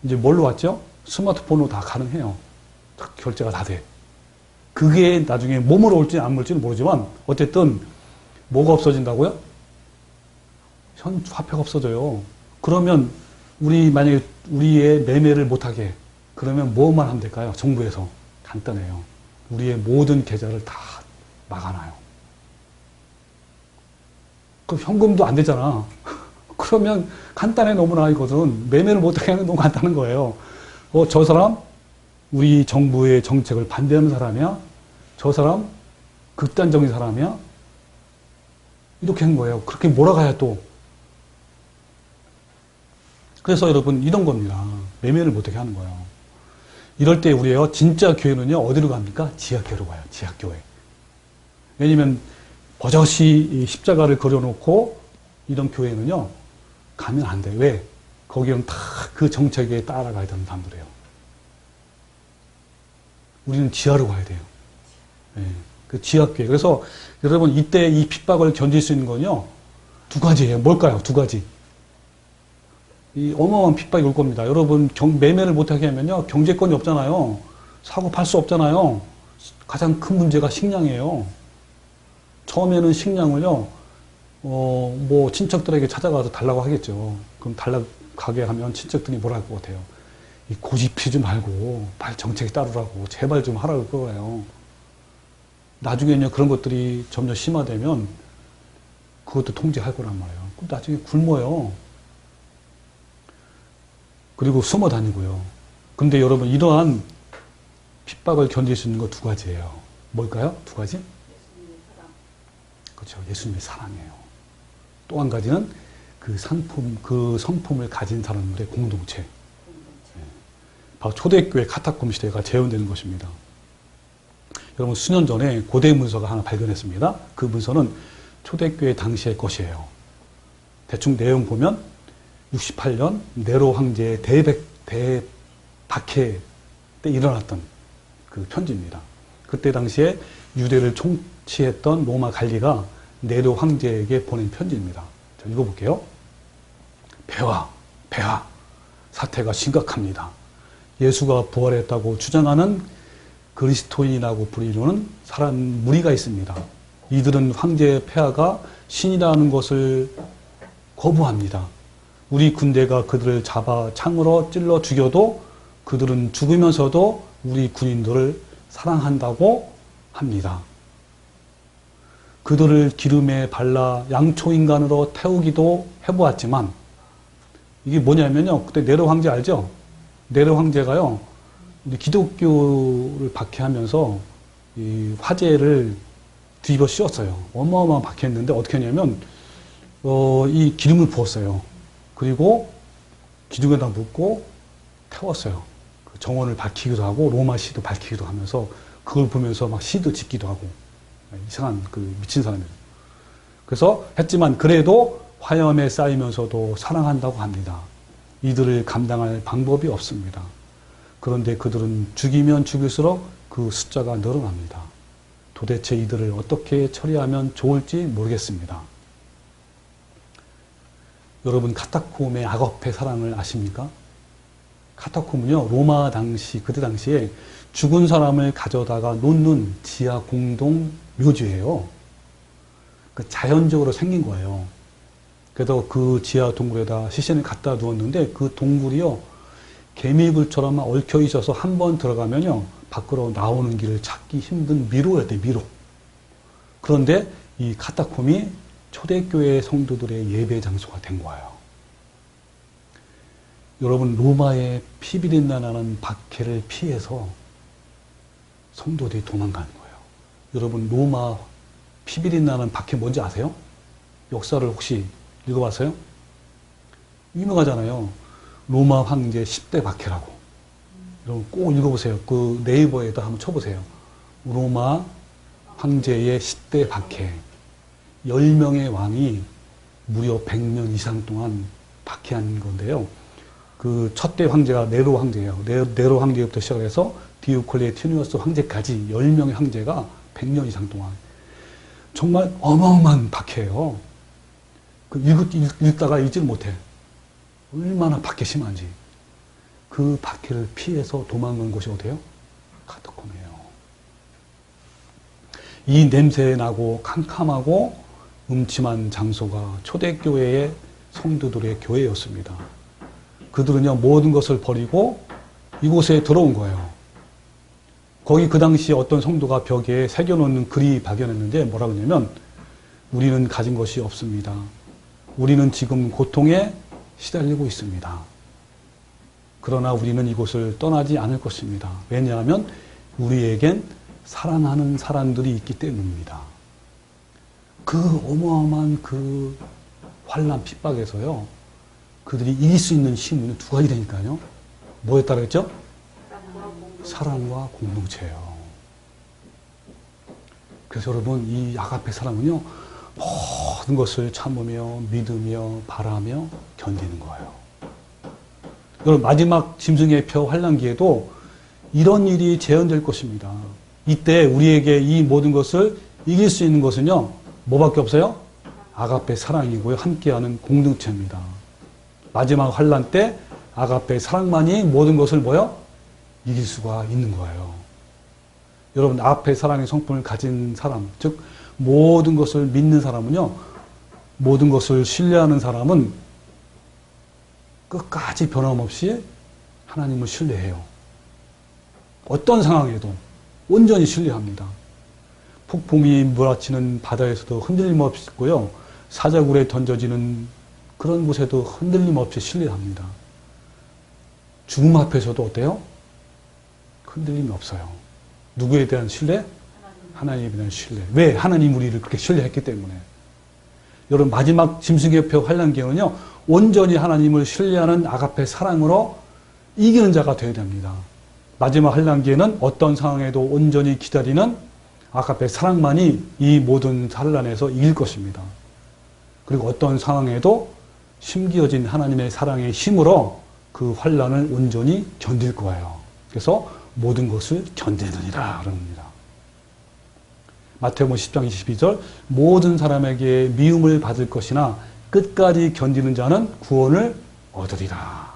이제 뭘로 왔죠? 스마트폰으로 다 가능해요. 결제가 다 돼. 그게 나중에 몸으로 올지 안 올지는 모르지만 어쨌든 뭐가 없어진다고요? 현 화폐가 없어져요. 그러면 만약에 우리의 매매를 못하게 해. 그러면 뭐만 하면 될까요? 정부에서. 간단해요. 우리의 모든 계좌를 다 막아놔요. 그럼 현금도 안 되잖아. 그러면 간단해 너무나 이거든. 매매를 못하게 하는 게 너무 간단한 거예요. 저 사람 우리 정부의 정책을 반대하는 사람이야? 저 사람 극단적인 사람이야? 이렇게 한 거예요. 그렇게 몰아가야 또. 그래서 여러분 이런 겁니다. 매매를 못하게 하는 거예요. 이럴 때 우리요, 진짜 교회는요, 어디로 갑니까? 지하교회로 가요. 지하교회. 왜냐면 버젓이 이 십자가를 그려놓고 이런 교회는요, 가면 안 돼요. 왜? 거기는 다 그 정책에 따라가야 되는 사람들이에요. 우리는 지하로 가야 돼요. 네, 그 지하교회. 그래서 여러분 이때 이 핍박을 견딜 수 있는 건요, 두 가지예요. 뭘까요? 두 가지. 이 어마어마한 핍박이 올 겁니다. 여러분 매매를 못하게 하면요, 경제권이 없잖아요. 사고 팔 수 없잖아요. 가장 큰 문제가 식량이에요. 처음에는 식량을요, 뭐 친척들에게 찾아가서 달라고 하겠죠. 그럼 가게 하면 친척들이 뭐라 할 것 같아요? 이 고집 피지 말고 빨리 정책에 따르라고 제발 좀 하라고 그러요. 나중에는요, 그런 것들이 점점 심화되면 그것도 통제할 거란 말이에요. 나중에 굶어요. 그리고 숨어 다니고요. 근데 여러분 이러한 핍박을 견딜 수 있는 거 두 가지예요. 뭘까요? 두 가지? 예수님의 사랑. 그렇죠. 예수님의 사랑이에요. 또 한 가지는 그 성품을 가진 사람들의 공동체. 바로 초대교회 카타콤 시대가 재현되는 것입니다. 여러분 수년 전에 고대 문서가 하나 발견했습니다. 그 문서는 초대교회 당시의 것이에요. 대충 내용 보면 68년 네로 황제의 대박해 때 일어났던 그 편지입니다. 그때 당시에 유대를 통치했던 로마 갈리가 네로 황제에게 보낸 편지입니다. 자, 읽어볼게요. 폐하, 사태가 심각합니다. 예수가 부활했다고 주장하는 그리스도인이라고 불리는 사람 무리가 있습니다. 이들은 황제의 폐하가 신이라는 것을 거부합니다. 우리 군대가 그들을 잡아 창으로 찔러 죽여도 그들은 죽으면서도 우리 군인들을 사랑한다고 합니다. 그들을 기름에 발라 양초인간으로 태우기도 해보았지만, 이게 뭐냐면요, 그때 네로 황제 알죠? 네로 황제가요, 기독교를 박해하면서 이 화재를 뒤집어 씌웠어요. 어마어마한 박해했는데 어떻게 했냐면 이 기름을 부었어요. 그리고 기둥에다 묻고 태웠어요. 그 정원을 밝히기도 하고 로마 시도 밝히기도 하면서 그걸 보면서 막 시도 짓기도 하고, 이상한 그 미친 사람이에요. 그래서 했지만 그래도 화염에 쌓이면서도 사랑한다고 합니다. 이들을 감당할 방법이 없습니다. 그런데 그들은 죽이면 죽일수록 그 숫자가 늘어납니다. 도대체 이들을 어떻게 처리하면 좋을지 모르겠습니다. 여러분 카타콤의 아거페 사랑을 아십니까? 카타콤은요, 로마 그때 당시에 죽은 사람을 가져다가 놓는 지하 공동 묘지예요. 그 자연적으로 생긴 거예요. 그래서 그 지하 동굴에다 시신을 갖다 두었는데 그 동굴이요, 개미굴처럼 얽혀 있어서 한 번 들어가면요, 밖으로 나오는 길을 찾기 힘든 미로였대, 미로. 그런데 이 카타콤이 초대교회 성도들의 예배 장소가 된 거예요. 여러분, 로마의 피비린내 나는 박해를 피해서 성도들이 도망가는 거예요. 여러분, 로마 피비린내 나는 박해 뭔지 아세요? 역사를 혹시 읽어봤어요? 유명하잖아요. 로마 황제 10대 박해라고. 여러분 꼭 읽어보세요. 그 네이버에다 한번 쳐보세요. 로마 황제의 10대 박해. 10명의 왕이 무려 100년 이상 동안 박해한 건데요. 그 첫대 황제가 네로 황제예요. 네로 황제부터 시작해서 디오클레티누스 황제까지 10명의 황제가 100년 이상 동안 정말 어마어마한 박해예요. 읽다가 읽지를 못해. 얼마나 박해 심한지. 그 박해를 피해서 도망간 곳이 어디예요? 카타콤이에요. 이 냄새 나고 캄캄하고 음침한 장소가 초대교회의 성도들의 교회였습니다. 그들은요, 모든 것을 버리고 이곳에 들어온 거예요. 거기 그 당시에 어떤 성도가 벽에 새겨놓는 글이 발견했는데 뭐라 그러냐면, 우리는 가진 것이 없습니다. 우리는 지금 고통에 시달리고 있습니다. 그러나 우리는 이곳을 떠나지 않을 것입니다. 왜냐하면 우리에겐 사랑하는 사람들이 있기 때문입니다. 그 어마어마한 그 환난 핍박에서요, 그들이 이길 수 있는 힘은 두 가지라니까요. 뭐였다 그랬죠? 사랑과 공동체예요. 그래서 여러분 이 아가페 사랑은요 모든 것을 참으며 믿으며 바라며 견디는 거예요. 여러분 마지막 짐승의 표 환란기에도 이런 일이 재현될 것입니다. 이때 우리에게 이 모든 것을 이길 수 있는 것은요 뭐밖에 없어요? 아가페 사랑이고요. 함께하는 공동체입니다. 마지막 환란 때 아가페 사랑만이 모든 것을 뭐요? 이길 수가 있는 거예요. 여러분 아가페 사랑의 성품을 가진 사람, 즉 모든 것을 믿는 사람은요, 모든 것을 신뢰하는 사람은 끝까지 변함없이 하나님을 신뢰해요. 어떤 상황에도 온전히 신뢰합니다. 폭풍이 몰아치는 바다에서도 흔들림 없이 있고요. 사자굴에 던져지는 그런 곳에도 흔들림 없이 신뢰합니다. 죽음 앞에서도 어때요? 흔들림이 없어요. 누구에 대한 신뢰? 하나님에 대한 신뢰. 왜? 하나님 우리를 그렇게 신뢰했기 때문에. 여러분 마지막 짐승의 표 환란기에는요 온전히 하나님을 신뢰하는 아가페 사랑으로 이기는 자가 되어야 됩니다. 마지막 환란기에는 어떤 상황에도 온전히 기다리는 아가페 사랑만이 이 모든 환란에서 이길 것입니다. 그리고 어떤 상황에도 심기어진 하나님의 사랑의 힘으로 그 환란을 온전히 견딜 거예요. 그래서 모든 것을 견디느니라 그럽니다. 마태복음 10장 22절 모든 사람에게 미움을 받을 것이나 끝까지 견디는 자는 구원을 얻으리라.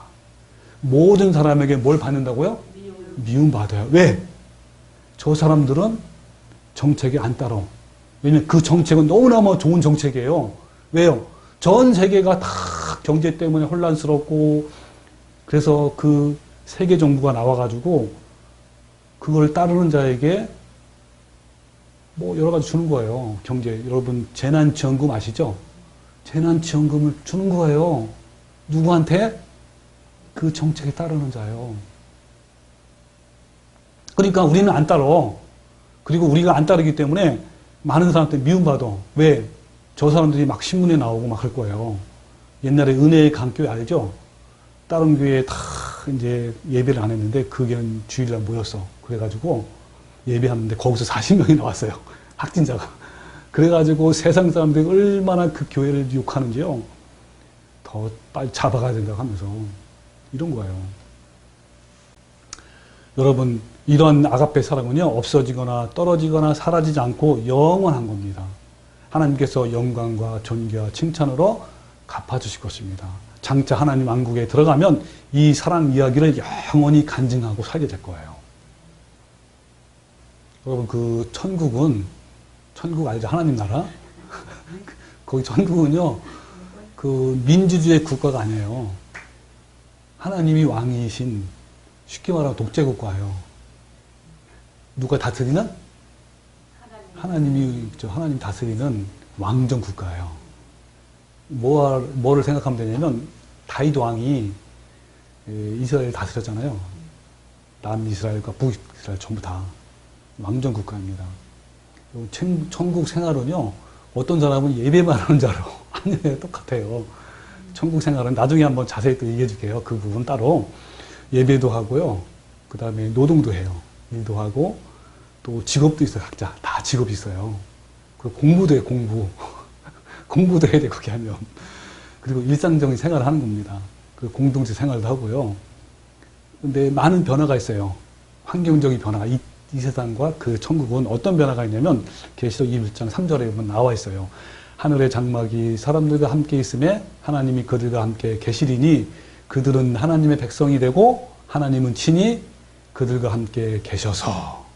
모든 사람에게 뭘 받는다고요? 미움 받아요. 왜? 저 사람들은 정책에 안 따라. 왜냐면 그 정책은 너무너무 좋은 정책이에요. 왜요? 전 세계가 다 경제 때문에 혼란스럽고 그래서 그 세계 정부가 나와가지고 그걸 따르는 자에게 뭐 여러 가지 주는 거예요. 경제. 여러분 재난지원금 아시죠? 재난지원금을 주는 거예요. 누구한테? 그 정책에 따르는 자예요. 그러니까 우리는 안 따라. 그리고 우리가 안 따르기 때문에 많은 사람한테 미움받아. 왜? 저 사람들이 막 신문에 나오고 막 할 거예요. 옛날에 은혜의 강교회 알죠? 다른 교회에 다 이제 예배를 안 했는데 그 교회는 주일날 모였어. 그래가지고 예배하는데 거기서 40명이 나왔어요. 확진자가. 그래가지고 세상 사람들이 얼마나 그 교회를 욕하는지요. 더 빨리 잡아가야 된다고 하면서 이런 거예요. 여러분 이런 아가페 사랑은요 없어지거나 떨어지거나 사라지지 않고 영원한 겁니다. 하나님께서 영광과 존귀와 칭찬으로 갚아주실 것입니다. 장차 하나님 왕국에 들어가면 이 사랑 이야기를 영원히 간증하고 살게 될 거예요. 여러분 그 천국 알죠? 하나님 나라? 거기 천국은요 그 민주주의 국가가 아니에요. 하나님이 왕이신 쉽게 말하면 독재국가예요. 누가 다스리는? 하나님 다스리는 왕정 국가예요. 뭐를 생각하면 되냐면 다윗 왕이 이스라엘 다스렸잖아요. 남이스라엘과 북이스라엘 전부 다 왕정 국가입니다. 천국 생활은요 어떤 사람은 예배만 하는 자로 아니에요. 똑같아요. 천국 생활은 나중에 한번 자세히 또 얘기해 줄게요. 그 부분 따로 예배도 하고요. 그 다음에 노동도 해요. 일도 하고 또 직업도 있어요. 각자 다 직업이 있어요. 그리고 공부도 해요. 공부도 해야 돼. 그렇게 하면. 그리고 일상적인 생활을 하는 겁니다. 그 공동체 생활도 하고요. 근데 많은 변화가 있어요. 환경적인 변화가 이 세상과 그 천국은 어떤 변화가 있냐면 계시록 21장 3절에 보면 나와 있어요. 하늘의 장막이 사람들과 함께 있음에 하나님이 그들과 함께 계시리니 그들은 하나님의 백성이 되고 하나님은 친히 그들과 함께 계셔서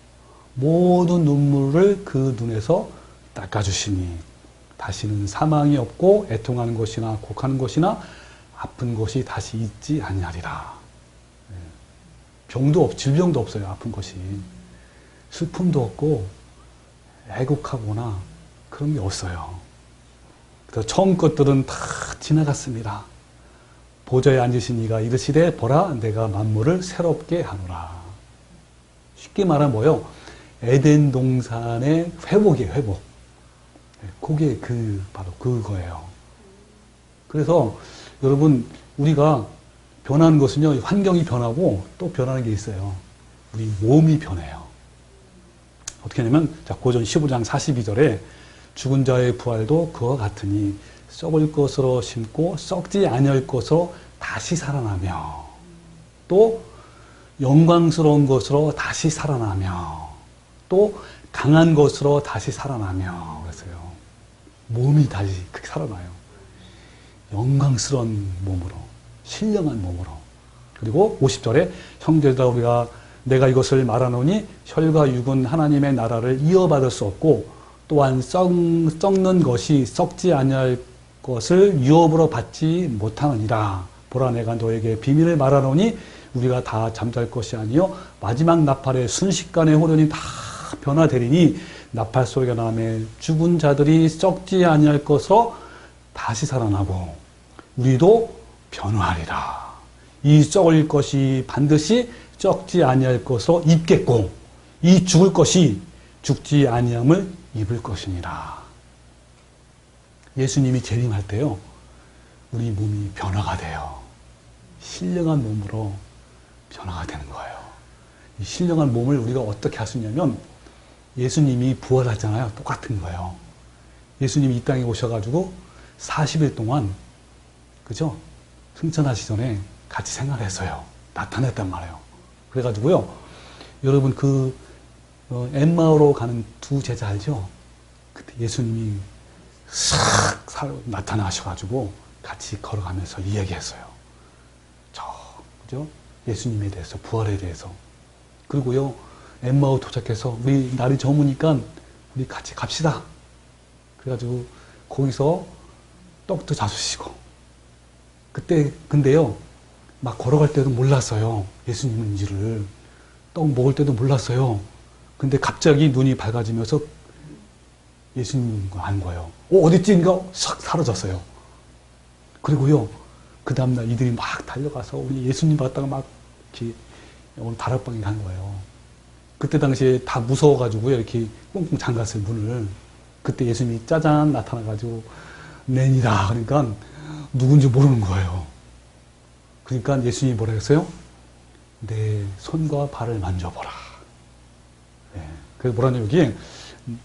모든 눈물을 그 눈에서 닦아주시니 다시는 사망이 없고 애통하는 것이나 곡하는 것이나 아픈 것이 다시 있지 아니하리라. 병도 질병도 없어요. 아픈 것이. 슬픔도 없고 애곡하거나 그런 게 없어요. 그래서 처음 것들은 다 지나갔습니다. 보좌에 앉으신 이가 이르시되 보라 내가 만물을 새롭게 하노라. 쉽게 말하면 뭐요? 에덴 동산의 회복이에요. 회복. 그게 바로 그거예요. 그래서 여러분 우리가 변하는 것은요, 환경이 변하고 또 변하는 게 있어요. 우리 몸이 변해요. 어떻게 하냐면, 자, 고전 15장 42절에 죽은 자의 부활도 그와 같으니 썩을 것으로 심고 썩지 아니할 것으로 다시 살아나며 또 영광스러운 것으로 다시 살아나며 또 강한 것으로 다시 살아나며 그랬어요. 몸이 다시 그렇게 살아나요. 영광스러운 몸으로, 신령한 몸으로. 그리고 50절에 형제들아 우리가 내가 이것을 말하노니 혈과 육은 하나님의 나라를 이어받을 수 없고 또한 썩는 것이 썩지 아니할 것을 유업으로 받지 못하느니라. 보라 내가 너에게 비밀을 말하노니 우리가 다 잠잘 것이 아니요 마지막 나팔의 순식간에 호련히 다 변화되리니 나팔 소리가 나매 죽은 자들이 썩지 아니할 것으로 다시 살아나고 우리도 변화하리라. 이 썩을 것이 반드시 썩지 아니할 것으로 입겠고 이 죽을 것이 죽지 아니함을 입을 것이니라. 예수님이 재림할 때요, 우리 몸이 변화가 돼요. 신령한 몸으로 변화가 되는 거예요. 이 신령한 몸을 우리가 어떻게 할 수 있냐면 예수님이 부활하잖아요. 똑같은 거예요. 예수님이 이 땅에 오셔가지고 40일 동안 그죠? 승천하시기 전에 같이 생활했어요. 나타냈단 말이에요. 그래가지고요, 여러분 엠마오로 가는 두 제자 알죠? 그때 예수님이 싹 나타나셔가지고 같이 걸어가면서 이야기했어요. 그죠? 예수님에 대해서, 부활에 대해서. 그리고요, 엠마오 도착해서 우리 날이 저무니까 우리 같이 갑시다. 그래가지고 거기서 떡도 잡수시고. 그때 근데요, 막 걸어갈 때도 몰랐어요. 예수님인지를. 떡 먹을 때도 몰랐어요. 근데 갑자기 눈이 밝아지면서 예수님인 거 안 거예요. 어딨지인가 싹 사라졌어요. 그리고요, 그 다음날 이들이 막 달려가서 우리 예수님 봤다가 막 이렇게 오늘 다락방에 간 거예요. 그때 당시에 다 무서워가지고요, 이렇게 꽁꽁 잠갔어요, 문을. 그때 예수님이 짜잔 나타나가지고 낸이다. 그러니까 누군지 모르는 거예요. 그러니까 예수님이 뭐라 했어요? 내 손과 발을 만져보라. 네. 그래서 뭐라냐, 여기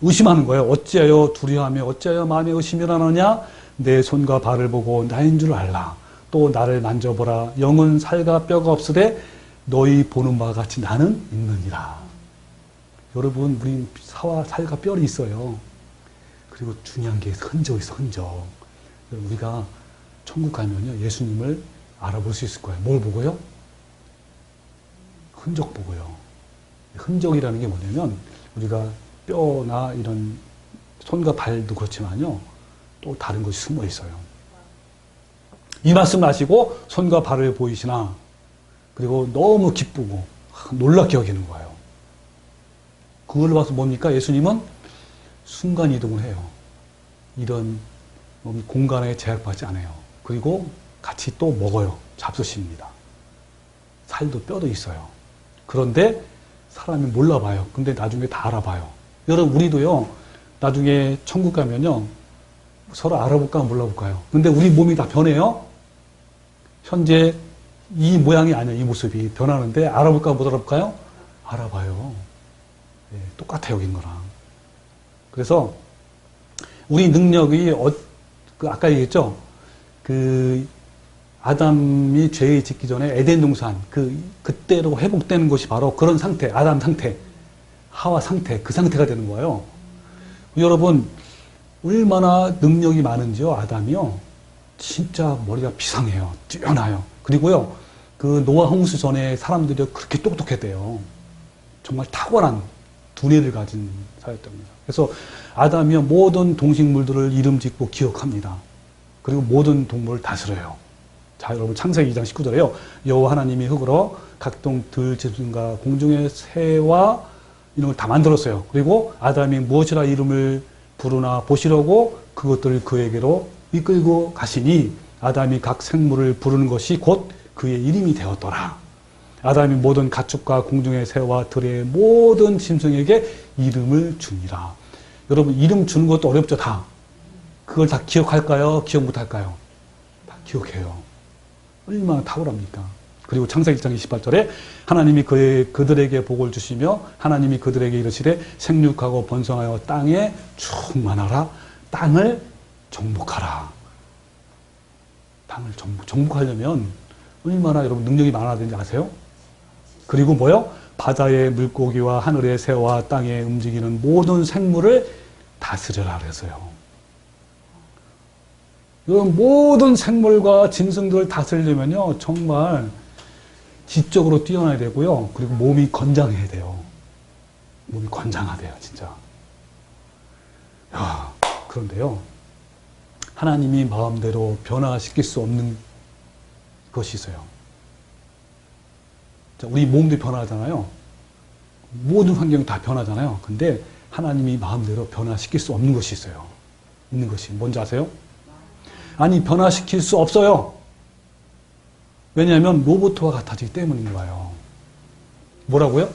의심하는 거예요. 어찌하여 두려워하며 어찌하여 마음에 의심이 일어나느냐? 내 손과 발을 보고 나인 줄 알라. 또 나를 만져보라. 영은 살과 뼈가 없으되 너희 보는 바와 같이 나는 있느니라. 여러분, 우리 사와 살과 뼈이 있어요. 그리고 중요한 게 흔적이 있어, 흔적. 우리가 천국 가면요, 예수님을 알아볼 수 있을 거예요. 뭘 보고요? 흔적 보고요. 흔적이라는 게 뭐냐면 우리가 뼈나 이런 손과 발도 그렇지만요, 또 다른 것이 숨어 있어요. 이 말씀을 하시고 손과 발을 보이시나, 그리고 너무 기쁘고 놀랍게 여기는 거예요. 그걸 봐서 뭡니까? 예수님은 순간 이동을 해요. 이런 공간에 제약받지 않아요. 그리고 같이 또 먹어요. 잡수십니다. 살도 뼈도 있어요. 그런데 사람이 몰라봐요. 근데 나중에 다 알아봐요. 여러분, 우리도요, 나중에 천국 가면요, 서로 알아볼까 몰라볼까요? 근데 우리 몸이 다 변해요. 현재 이 모양이 아니에요. 이 모습이 변하는데 알아볼까 못 알아볼까요? 알아봐요. 네, 똑같아요, 여긴 거랑. 그래서 우리 능력이 아까 얘기했죠? 아담이 죄 짓기 전에 에덴 동산 그때로 회복되는 것이 바로 그런 상태, 아담 상태, 하와 상태, 그 상태가 되는 거예요. 여러분, 얼마나 능력이 많은지요, 아담이요. 진짜 머리가 비상해요. 뛰어나요. 그리고요, 그 노아 홍수 전에 사람들이 그렇게 똑똑했대요. 정말 탁월한 두뇌를 가진 사였답니다. 그래서 아담이요, 모든 동식물들을 이름 짓고 기억합니다. 그리고 모든 동물을 다스려요. 자, 여러분, 창세기 2장 19절에요. 여호와 하나님이 흙으로 각종 들짐승과 공중의 새와 이런 걸 다 만들었어요. 그리고 아담이 무엇이라 이름을 부르나 보시려고 그것들을 그에게로 이끌고 가시니 아담이 각 생물을 부르는 것이 곧 그의 이름이 되었더라. 아담이 모든 가축과 공중의 새와 들의 모든 짐승에게 이름을 주니라. 여러분, 이름 주는 것도 어렵죠, 다. 그걸 다 기억할까요? 기억 못할까요? 다 기억해요. 얼마나 탁월합니까? 그리고 창세기 1장 28절에 하나님이 그들에게 복을 주시며 하나님이 그들에게 이르시되 생육하고 번성하여 땅에 충만하라. 땅을 정복하라. 땅을 정복하려면 얼마나 여러분 능력이 많아야 되는지 아세요? 그리고 뭐요? 바다의 물고기와 하늘의 새와 땅에 움직이는 모든 생물을 다스려라 그랬어요. 이런 모든 생물과 짐승들을 다스리려면요, 정말 지적으로 뛰어나야 되고요. 그리고 몸이 건장해야 돼요. 몸이 건장하대요, 진짜. 야, 그런데요, 하나님이 마음대로 변화시킬 수 없는 것이 있어요. 자, 우리 몸도 변화하잖아요. 모든 환경이 다 변하잖아요. 근데 하나님이 마음대로 변화시킬 수 없는 것이 있어요. 있는 것이 뭔지 아세요? 아니, 변화시킬 수 없어요. 왜냐하면 로봇과 같아지기 때문인 거예요. 뭐라고요?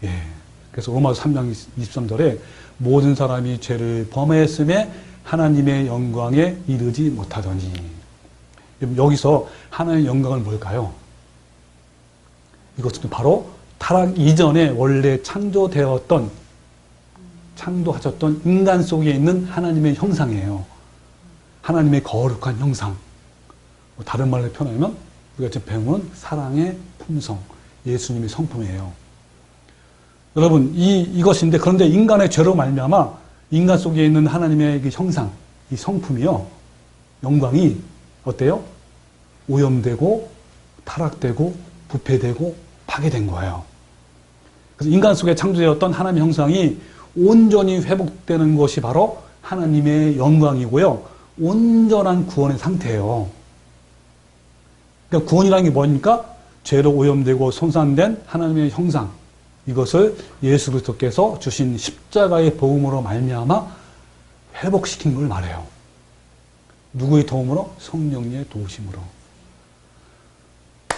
예. 그래서 로마서 3장 23절에 모든 사람이 죄를 범하였음에 하나님의 영광에 이르지 못하더니. 여기서 하나님의 영광은 뭘까요? 이것은 바로 타락 이전에 원래 창조하셨던 인간 속에 있는 하나님의 형상이에요. 하나님의 거룩한 형상. 다른 말로 표현하면 우리가 지금 배우는 사랑의 품성, 예수님의 성품이에요. 여러분, 이것인데, 그런데 인간의 죄로 말미암아 인간 속에 있는 하나님의 그 형상, 이 성품이요, 영광이 어때요? 오염되고 타락되고 부패되고 파괴된 거예요. 그래서 인간 속에 창조되었던 하나님의 형상이 온전히 회복되는 것이 바로 하나님의 영광이고요, 온전한 구원의 상태예요. 그러니까 구원이라는 게 뭐니까? 죄로 오염되고 손상된 하나님의 형상, 이것을 예수 그리스도께서 주신 십자가의 복음으로 말미암아 회복시킨 걸 말해요. 누구의 도움으로? 성령의 도우심으로.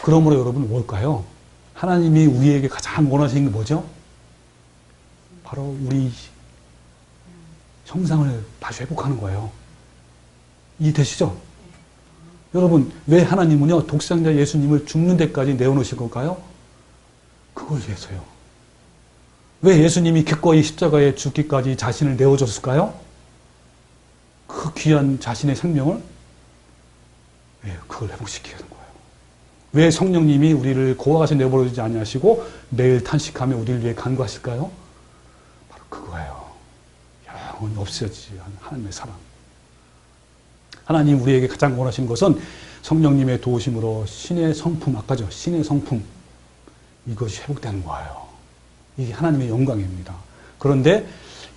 그러므로 여러분 뭘까요? 하나님이 우리에게 가장 원하시는 게 뭐죠? 바로 우리 형상을 다시 회복하는 거예요. 이해되시죠? 여러분, 왜 하나님은요, 독생자 예수님을 죽는 데까지 내어놓으실 걸까요? 그걸 위해서요. 왜 예수님이 기꺼이 십자가에 죽기까지 자신을 내어줬을까요? 그 귀한 자신의 생명을, 그걸 회복시키는 거예요. 왜 성령님이 우리를 고아같이 내버려두지 아니하시고 매일 탄식하며 우리를 위해 간구하실까요? 바로 그거예요. 영원히 없어지지 않은 하나님의 사랑. 하나님 우리에게 가장 원하시는 것은 성령님의 도우심으로 신의 성품, 아까죠? 신의 성품. 이것이 회복되는 거예요. 이게 하나님의 영광입니다. 그런데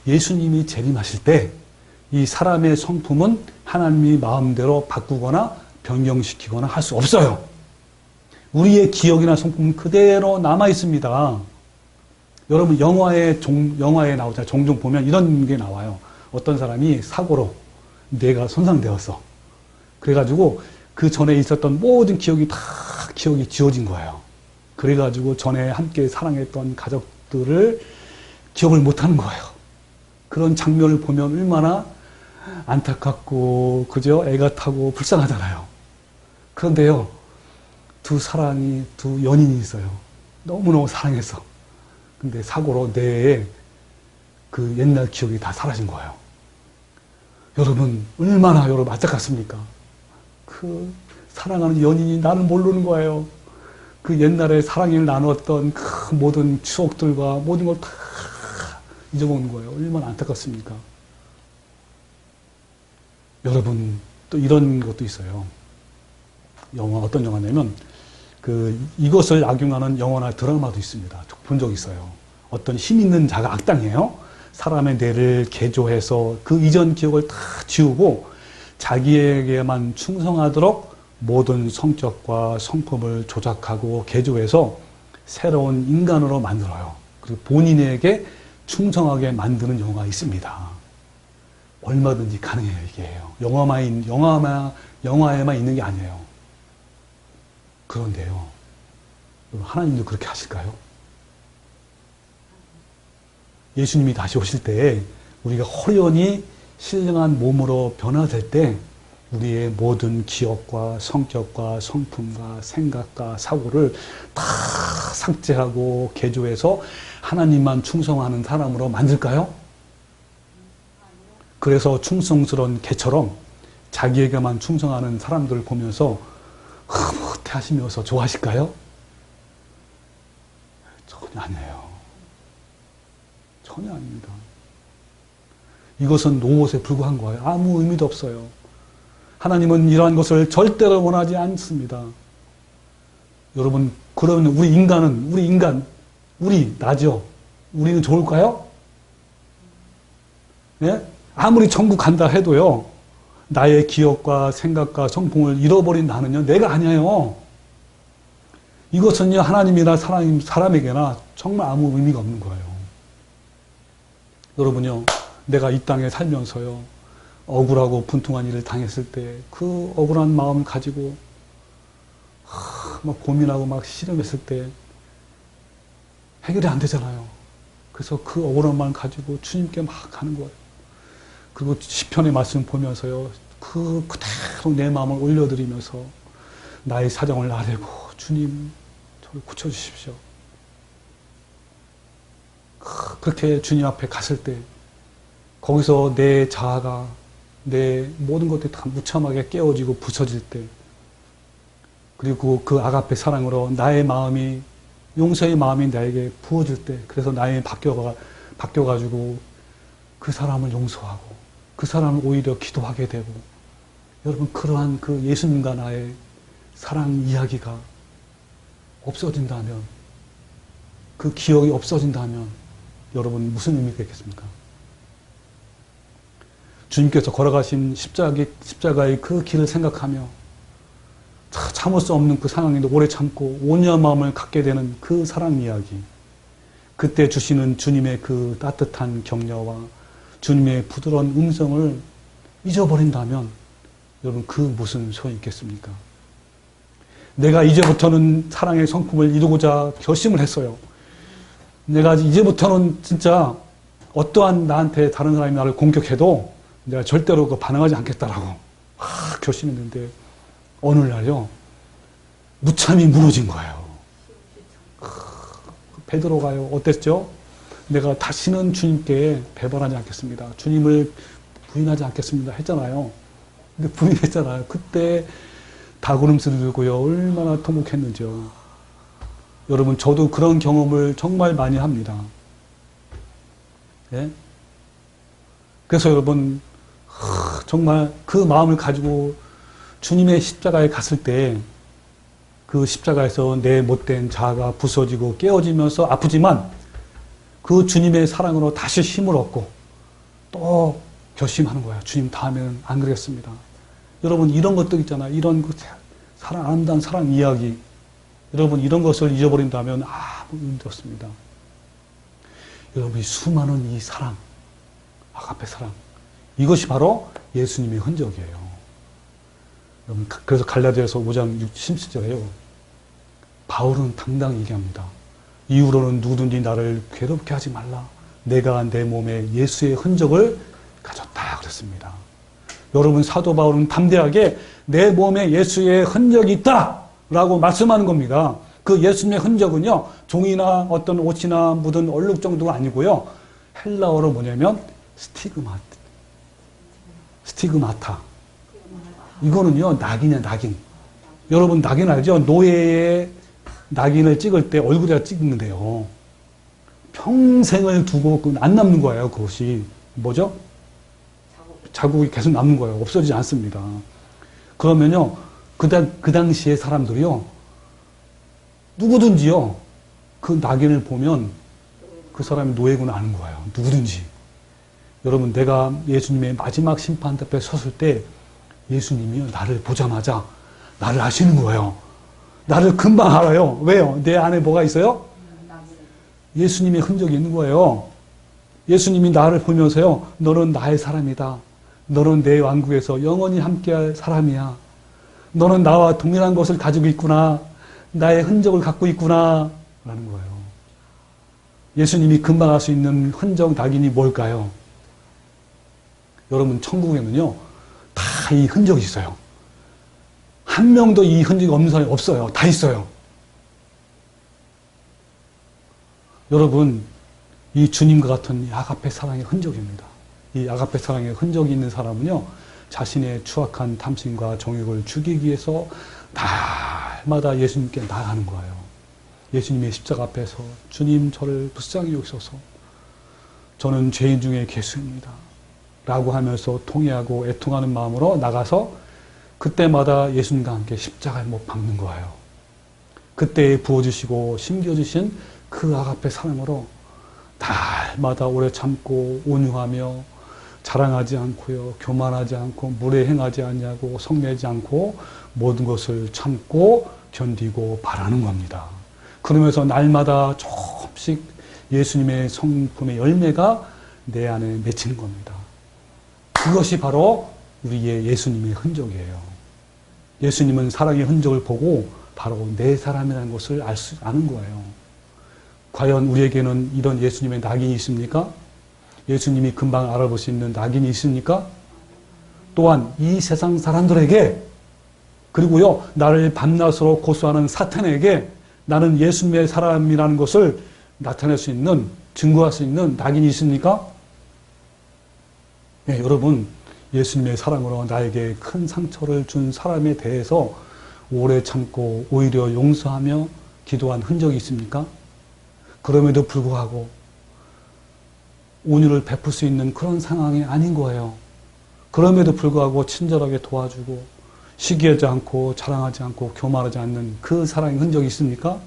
예수님이 재림하실 때 이 사람의 성품은 하나님이 마음대로 바꾸거나 변경시키거나 할 수 없어요. 우리의 기억이나 성품은 그대로 남아 있습니다. 여러분, 영화에 나오잖아요. 종종 보면 이런 게 나와요. 어떤 사람이 사고로 뇌가 손상되었어. 그래가지고 그 전에 있었던 모든 기억이 다 기억이 지워진 거예요. 그래가지고 전에 함께 사랑했던 가족들을 기억을 못하는 거예요. 그런 장면을 보면 얼마나 안타깝고, 그죠? 애가 타고 불쌍하잖아요. 그런데요, 두 연인이 있어요. 너무너무 사랑해서. 근데 사고로 뇌에 그 옛날 기억이 다 사라진 거예요. 여러분, 얼마나 여러분 안타깝습니까? 그 사랑하는 연인이 나를 모르는 거예요. 그 옛날에 사랑을 나눴던 그 모든 추억들과 모든 걸 다 잊어먹는 거예요. 얼마나 안타깝습니까? 여러분, 또 이런 것도 있어요. 어떤 영화냐면, 이것을 악용하는 영화나 드라마도 있습니다. 본 적 있어요. 어떤 힘 있는 자가 악당이에요. 사람의 뇌를 개조해서 그 이전 기억을 다 지우고 자기에게만 충성하도록 모든 성격과 성품을 조작하고 개조해서 새로운 인간으로 만들어요. 그리고 본인에게 충성하게 만드는 영화가 있습니다. 얼마든지 가능해요, 이게. 영화에만 있는 게 아니에요. 그런데요, 하나님도 그렇게 하실까요? 예수님이 다시 오실 때 우리가 호련히 신령한 몸으로 변화될 때 우리의 모든 기억과 성격과 성품과 생각과 사고를 다 삭제하고 개조해서 하나님만 충성하는 사람으로 만들까요? 그래서 충성스러운 개처럼 자기에게만 충성하는 사람들을 보면서 흐뭇해하시면서 좋아하실까요? 전혀 아니에요. 전혀 아닙니다. 이것은 노릇에 불과한 거예요. 아무 의미도 없어요. 하나님은 이러한 것을 절대로 원하지 않습니다. 여러분, 그러면 우리 나죠? 우리는 좋을까요? 예? 아무리 천국 간다 해도요, 나의 기억과 생각과 성품을 잃어버린 나는요, 내가 아니에요. 이것은요, 하나님이나 사람에게나 정말 아무 의미가 없는 거예요. 여러분요, 내가 이 땅에 살면서요, 억울하고 분통한 일을 당했을 때 그 억울한 마음을 가지고 막 고민하고 막 씨름했을 때 해결이 안 되잖아요. 그래서 그 억울한 마음을 가지고 주님께 막 가는 거예요. 그리고 시편의 말씀 보면서요, 그대로 내 마음을 올려드리면서 나의 사정을 아뢰고 주님 저를 고쳐주십시오. 그렇게 주님 앞에 갔을 때 거기서 내 자아가 내 모든 것들이 다 무참하게 깨어지고 부서질 때, 그리고 그 아가페 사랑으로 나의 마음이, 용서의 마음이 나에게 부어질 때, 그래서 나의 바뀌어가지고 그 사람을 용서하고 그 사람을 오히려 기도하게 되고, 여러분, 그러한 그 예수님과 나의 사랑 이야기가 없어진다면, 그 기억이 없어진다면 여러분 무슨 의미가 있겠습니까? 주님께서 걸어가신 십자가의 그 길을 생각하며 참을 수 없는 그 상황인데 오래 참고 온유한 마음을 갖게 되는 그 사랑 이야기, 그때 주시는 주님의 그 따뜻한 격려와 주님의 부드러운 음성을 잊어버린다면 여러분, 그 무슨 소용이 있겠습니까? 내가 이제부터는 사랑의 성품을 이루고자 결심을 했어요. 내가 이제부터는 진짜 어떠한 나한테 다른 사람이 나를 공격해도 내가 절대로 반응하지 않겠다라고 결심했는데, 어느 날요, 무참히 무너진 거예요. 베드로가요, 어땠죠? 내가 다시는 주님께 배반하지 않겠습니다. 주님을 부인하지 않겠습니다. 했잖아요. 근데 부인했잖아요. 그때 닭울음소리 들고요, 얼마나 통곡했는지요. 여러분, 저도 그런 경험을 정말 많이 합니다. 예? 그래서 여러분, 정말 그 마음을 가지고 주님의 십자가에 갔을 때 그 십자가에서 내 못된 자아가 부서지고 깨어지면서 아프지만 그 주님의 사랑으로 다시 힘을 얻고 또 결심하는 거예요. 주님, 다음에는 안 그러겠습니다. 여러분, 이런 것들 있잖아요. 이런 사랑, 아름다운 사랑 이야기. 여러분, 이런 것을 잊어버린다면 아무 의미도 없습니다. 여러분이 수많은 이 사랑, 아가페 사랑, 이것이 바로 예수님의 흔적이에요. 여러분, 그래서 갈라디아서 5장 17절에요. 바울은 당당히 얘기합니다. 이후로는 누구든지 나를 괴롭게 하지 말라. 내가 내 몸에 예수의 흔적을 가졌다 그랬습니다. 여러분, 사도 바울은 담대하게 내 몸에 예수의 흔적이 있다 라고 말씀하는 겁니다. 그 예수님의 흔적은요, 종이나 어떤 옷이나 묻은 얼룩 정도가 아니고요, 헬라어로 뭐냐면 스티그마타. 이거는요, 낙인이에요, 낙인. 여러분, 낙인 알죠? 노예의 낙인을 찍을 때 얼굴에다 찍는데요, 평생을 두고 안 남는 거예요. 그것이 뭐죠? 자국이 계속 남는 거예요. 없어지지 않습니다. 그러면요, 그 당시에 사람들이요, 누구든지요, 그 낙인을 보면 그 사람이 노예구나 아는 거예요. 누구든지. 여러분, 내가 예수님의 마지막 심판 앞에 섰을 때 예수님이요, 나를 보자마자 나를 아시는 거예요. 나를 금방 알아요. 왜요? 내 안에 뭐가 있어요? 예수님의 흔적이 있는 거예요. 예수님이 나를 보면서요, 너는 나의 사람이다. 너는 내 왕국에서 영원히 함께할 사람이야. 너는 나와 동일한 것을 가지고 있구나. 나의 흔적을 갖고 있구나. 라는 거예요. 예수님이 금방 알 수 있는 흔적 낙인이 뭘까요? 여러분, 천국에는요, 다 이 흔적이 있어요. 한 명도 이 흔적이 없는 사람이 없어요. 다 있어요. 여러분, 이 주님과 같은 이 아가페 사랑의 흔적입니다. 이 아가페 사랑의 흔적이 있는 사람은요, 자신의 추악한 탐심과 정욕을 죽이기 위해서 날마다 예수님께 나아가는 거예요. 예수님의 십자가 앞에서 주님 저를 불쌍히 여기소서. 저는 죄인 중에 괴수입니다. 라고 하면서 통회하고 애통하는 마음으로 나가서 그때마다 예수님과 함께 십자가에 못 박는 거예요. 그때 부어주시고 심겨주신 그 아가페 사랑으로 날마다 오래 참고 온유하며 자랑하지 않고요, 교만하지 않고 무례행하지 않냐고 성내지 않고 모든 것을 참고 견디고 바라는 겁니다. 그러면서 날마다 조금씩 예수님의 성품의 열매가 내 안에 맺히는 겁니다. 그것이 바로 우리의 예수님의 흔적이에요. 예수님은 사랑의 흔적을 보고 바로 내 사람이라는 것을 아는 거예요. 과연 우리에게는 이런 예수님의 낙인이 있습니까? 예수님이 금방 알아볼 수 있는 낙인이 있습니까? 또한 이 세상 사람들에게, 그리고요, 나를 밤낮으로 고소하는 사탄에게 나는 예수님의 사람이라는 것을 나타낼 수 있는, 증거할 수 있는 낙인이 있습니까? 네, 여러분, 예수님의 사랑으로 나에게 큰 상처를 준 사람에 대해서 오래 참고 오히려 용서하며 기도한 흔적이 있습니까? 그럼에도 불구하고 온유를 베풀 수 있는 그런 상황이 아닌 거예요. 그럼에도 불구하고 친절하게 도와주고 시기하지 않고 자랑하지 않고 교만하지 않는 그 사랑의 흔적이 있습니까?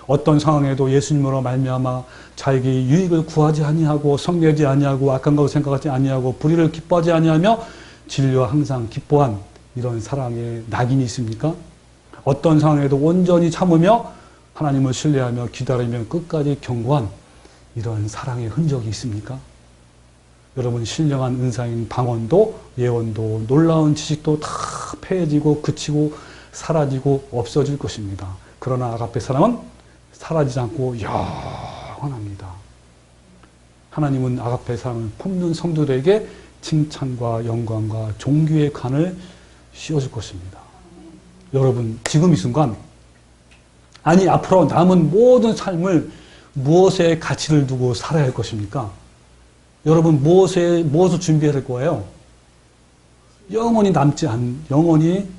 어떤 상황에도 예수님으로 말미암아 자에게 유익을 구하지 아니하고 성내지 아니하고 악한 것을 생각하지 아니하고 불의를 기뻐하지 아니하며 진리와 항상 기뻐한 이런 사랑의 낙인이 있습니까? 어떤 상황에도 온전히 참으며 하나님을 신뢰하며 기다리며 끝까지 견고한 이런 사랑의 흔적이 있습니까? 여러분, 신령한 은사인 방언도 예언도 놀라운 지식도 다 패해지고 그치고 사라지고 없어질 것입니다. 그러나 아가페 사랑은 사라지지 않고 영원합니다. 하나님은 아가페 사랑을 품는 성도들에게 칭찬과 영광과 존귀의 관을 씌워줄 것입니다. 여러분, 지금 이 순간, 아니 앞으로 남은 모든 삶을 무엇에 가치를 두고 살아야 할 것입니까? 여러분, 무엇을 준비해야 할 거예요? 영원히 영원히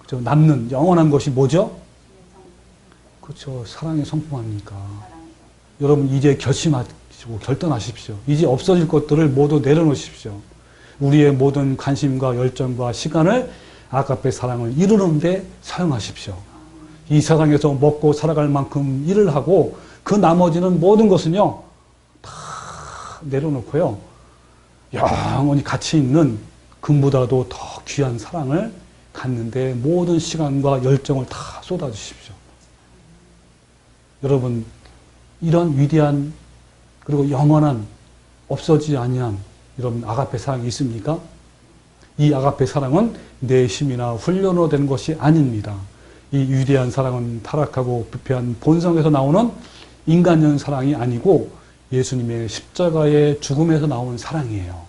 남는 영원한 것이 뭐죠? 그렇죠. 사랑의 성품 아닙니까? 여러분, 이제 결심하시고 결단하십시오. 이제 없어질 것들을 모두 내려놓으십시오. 우리의 모든 관심과 열정과 시간을 아가페 사랑을 이루는 데 사용하십시오. 이 세상에서 먹고 살아갈 만큼 일을 하고 그 나머지는 모든 것은요, 다 내려놓고요, 영원히 가치 있는 금보다도 더 귀한 사랑을 갖는데 모든 시간과 열정을 다 쏟아주십시오. 여러분, 이런 위대한 그리고 영원한 없어지지 아니한 여러분 아가페 사랑이 있습니까? 이 아가페 사랑은 내 힘이나 훈련으로 되는 것이 아닙니다. 이 위대한 사랑은 타락하고 부패한 본성에서 나오는 인간형 사랑이 아니고 예수님의 십자가의 죽음에서 나온 사랑이에요.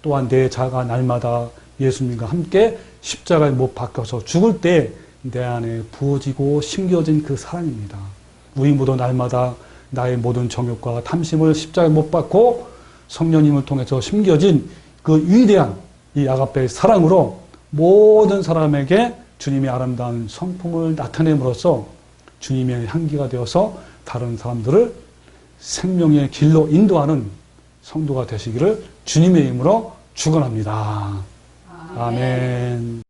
또한 내 자가 날마다 예수님과 함께 십자가에 못 박혀서 죽을 때 내 안에 부어지고 심겨진 그 사랑입니다. 우리 모두 날마다 나의 모든 정욕과 탐심을 십자가에 못 박고 성령님을 통해서 심겨진 그 위대한 이 아가페의 사랑으로 모든 사람에게 주님의 아름다운 성품을 나타냄으로써 주님의 향기가 되어서 다른 사람들을 생명의 길로 인도하는 성도가 되시기를 주님의 이름으로 축원합니다. 아멘.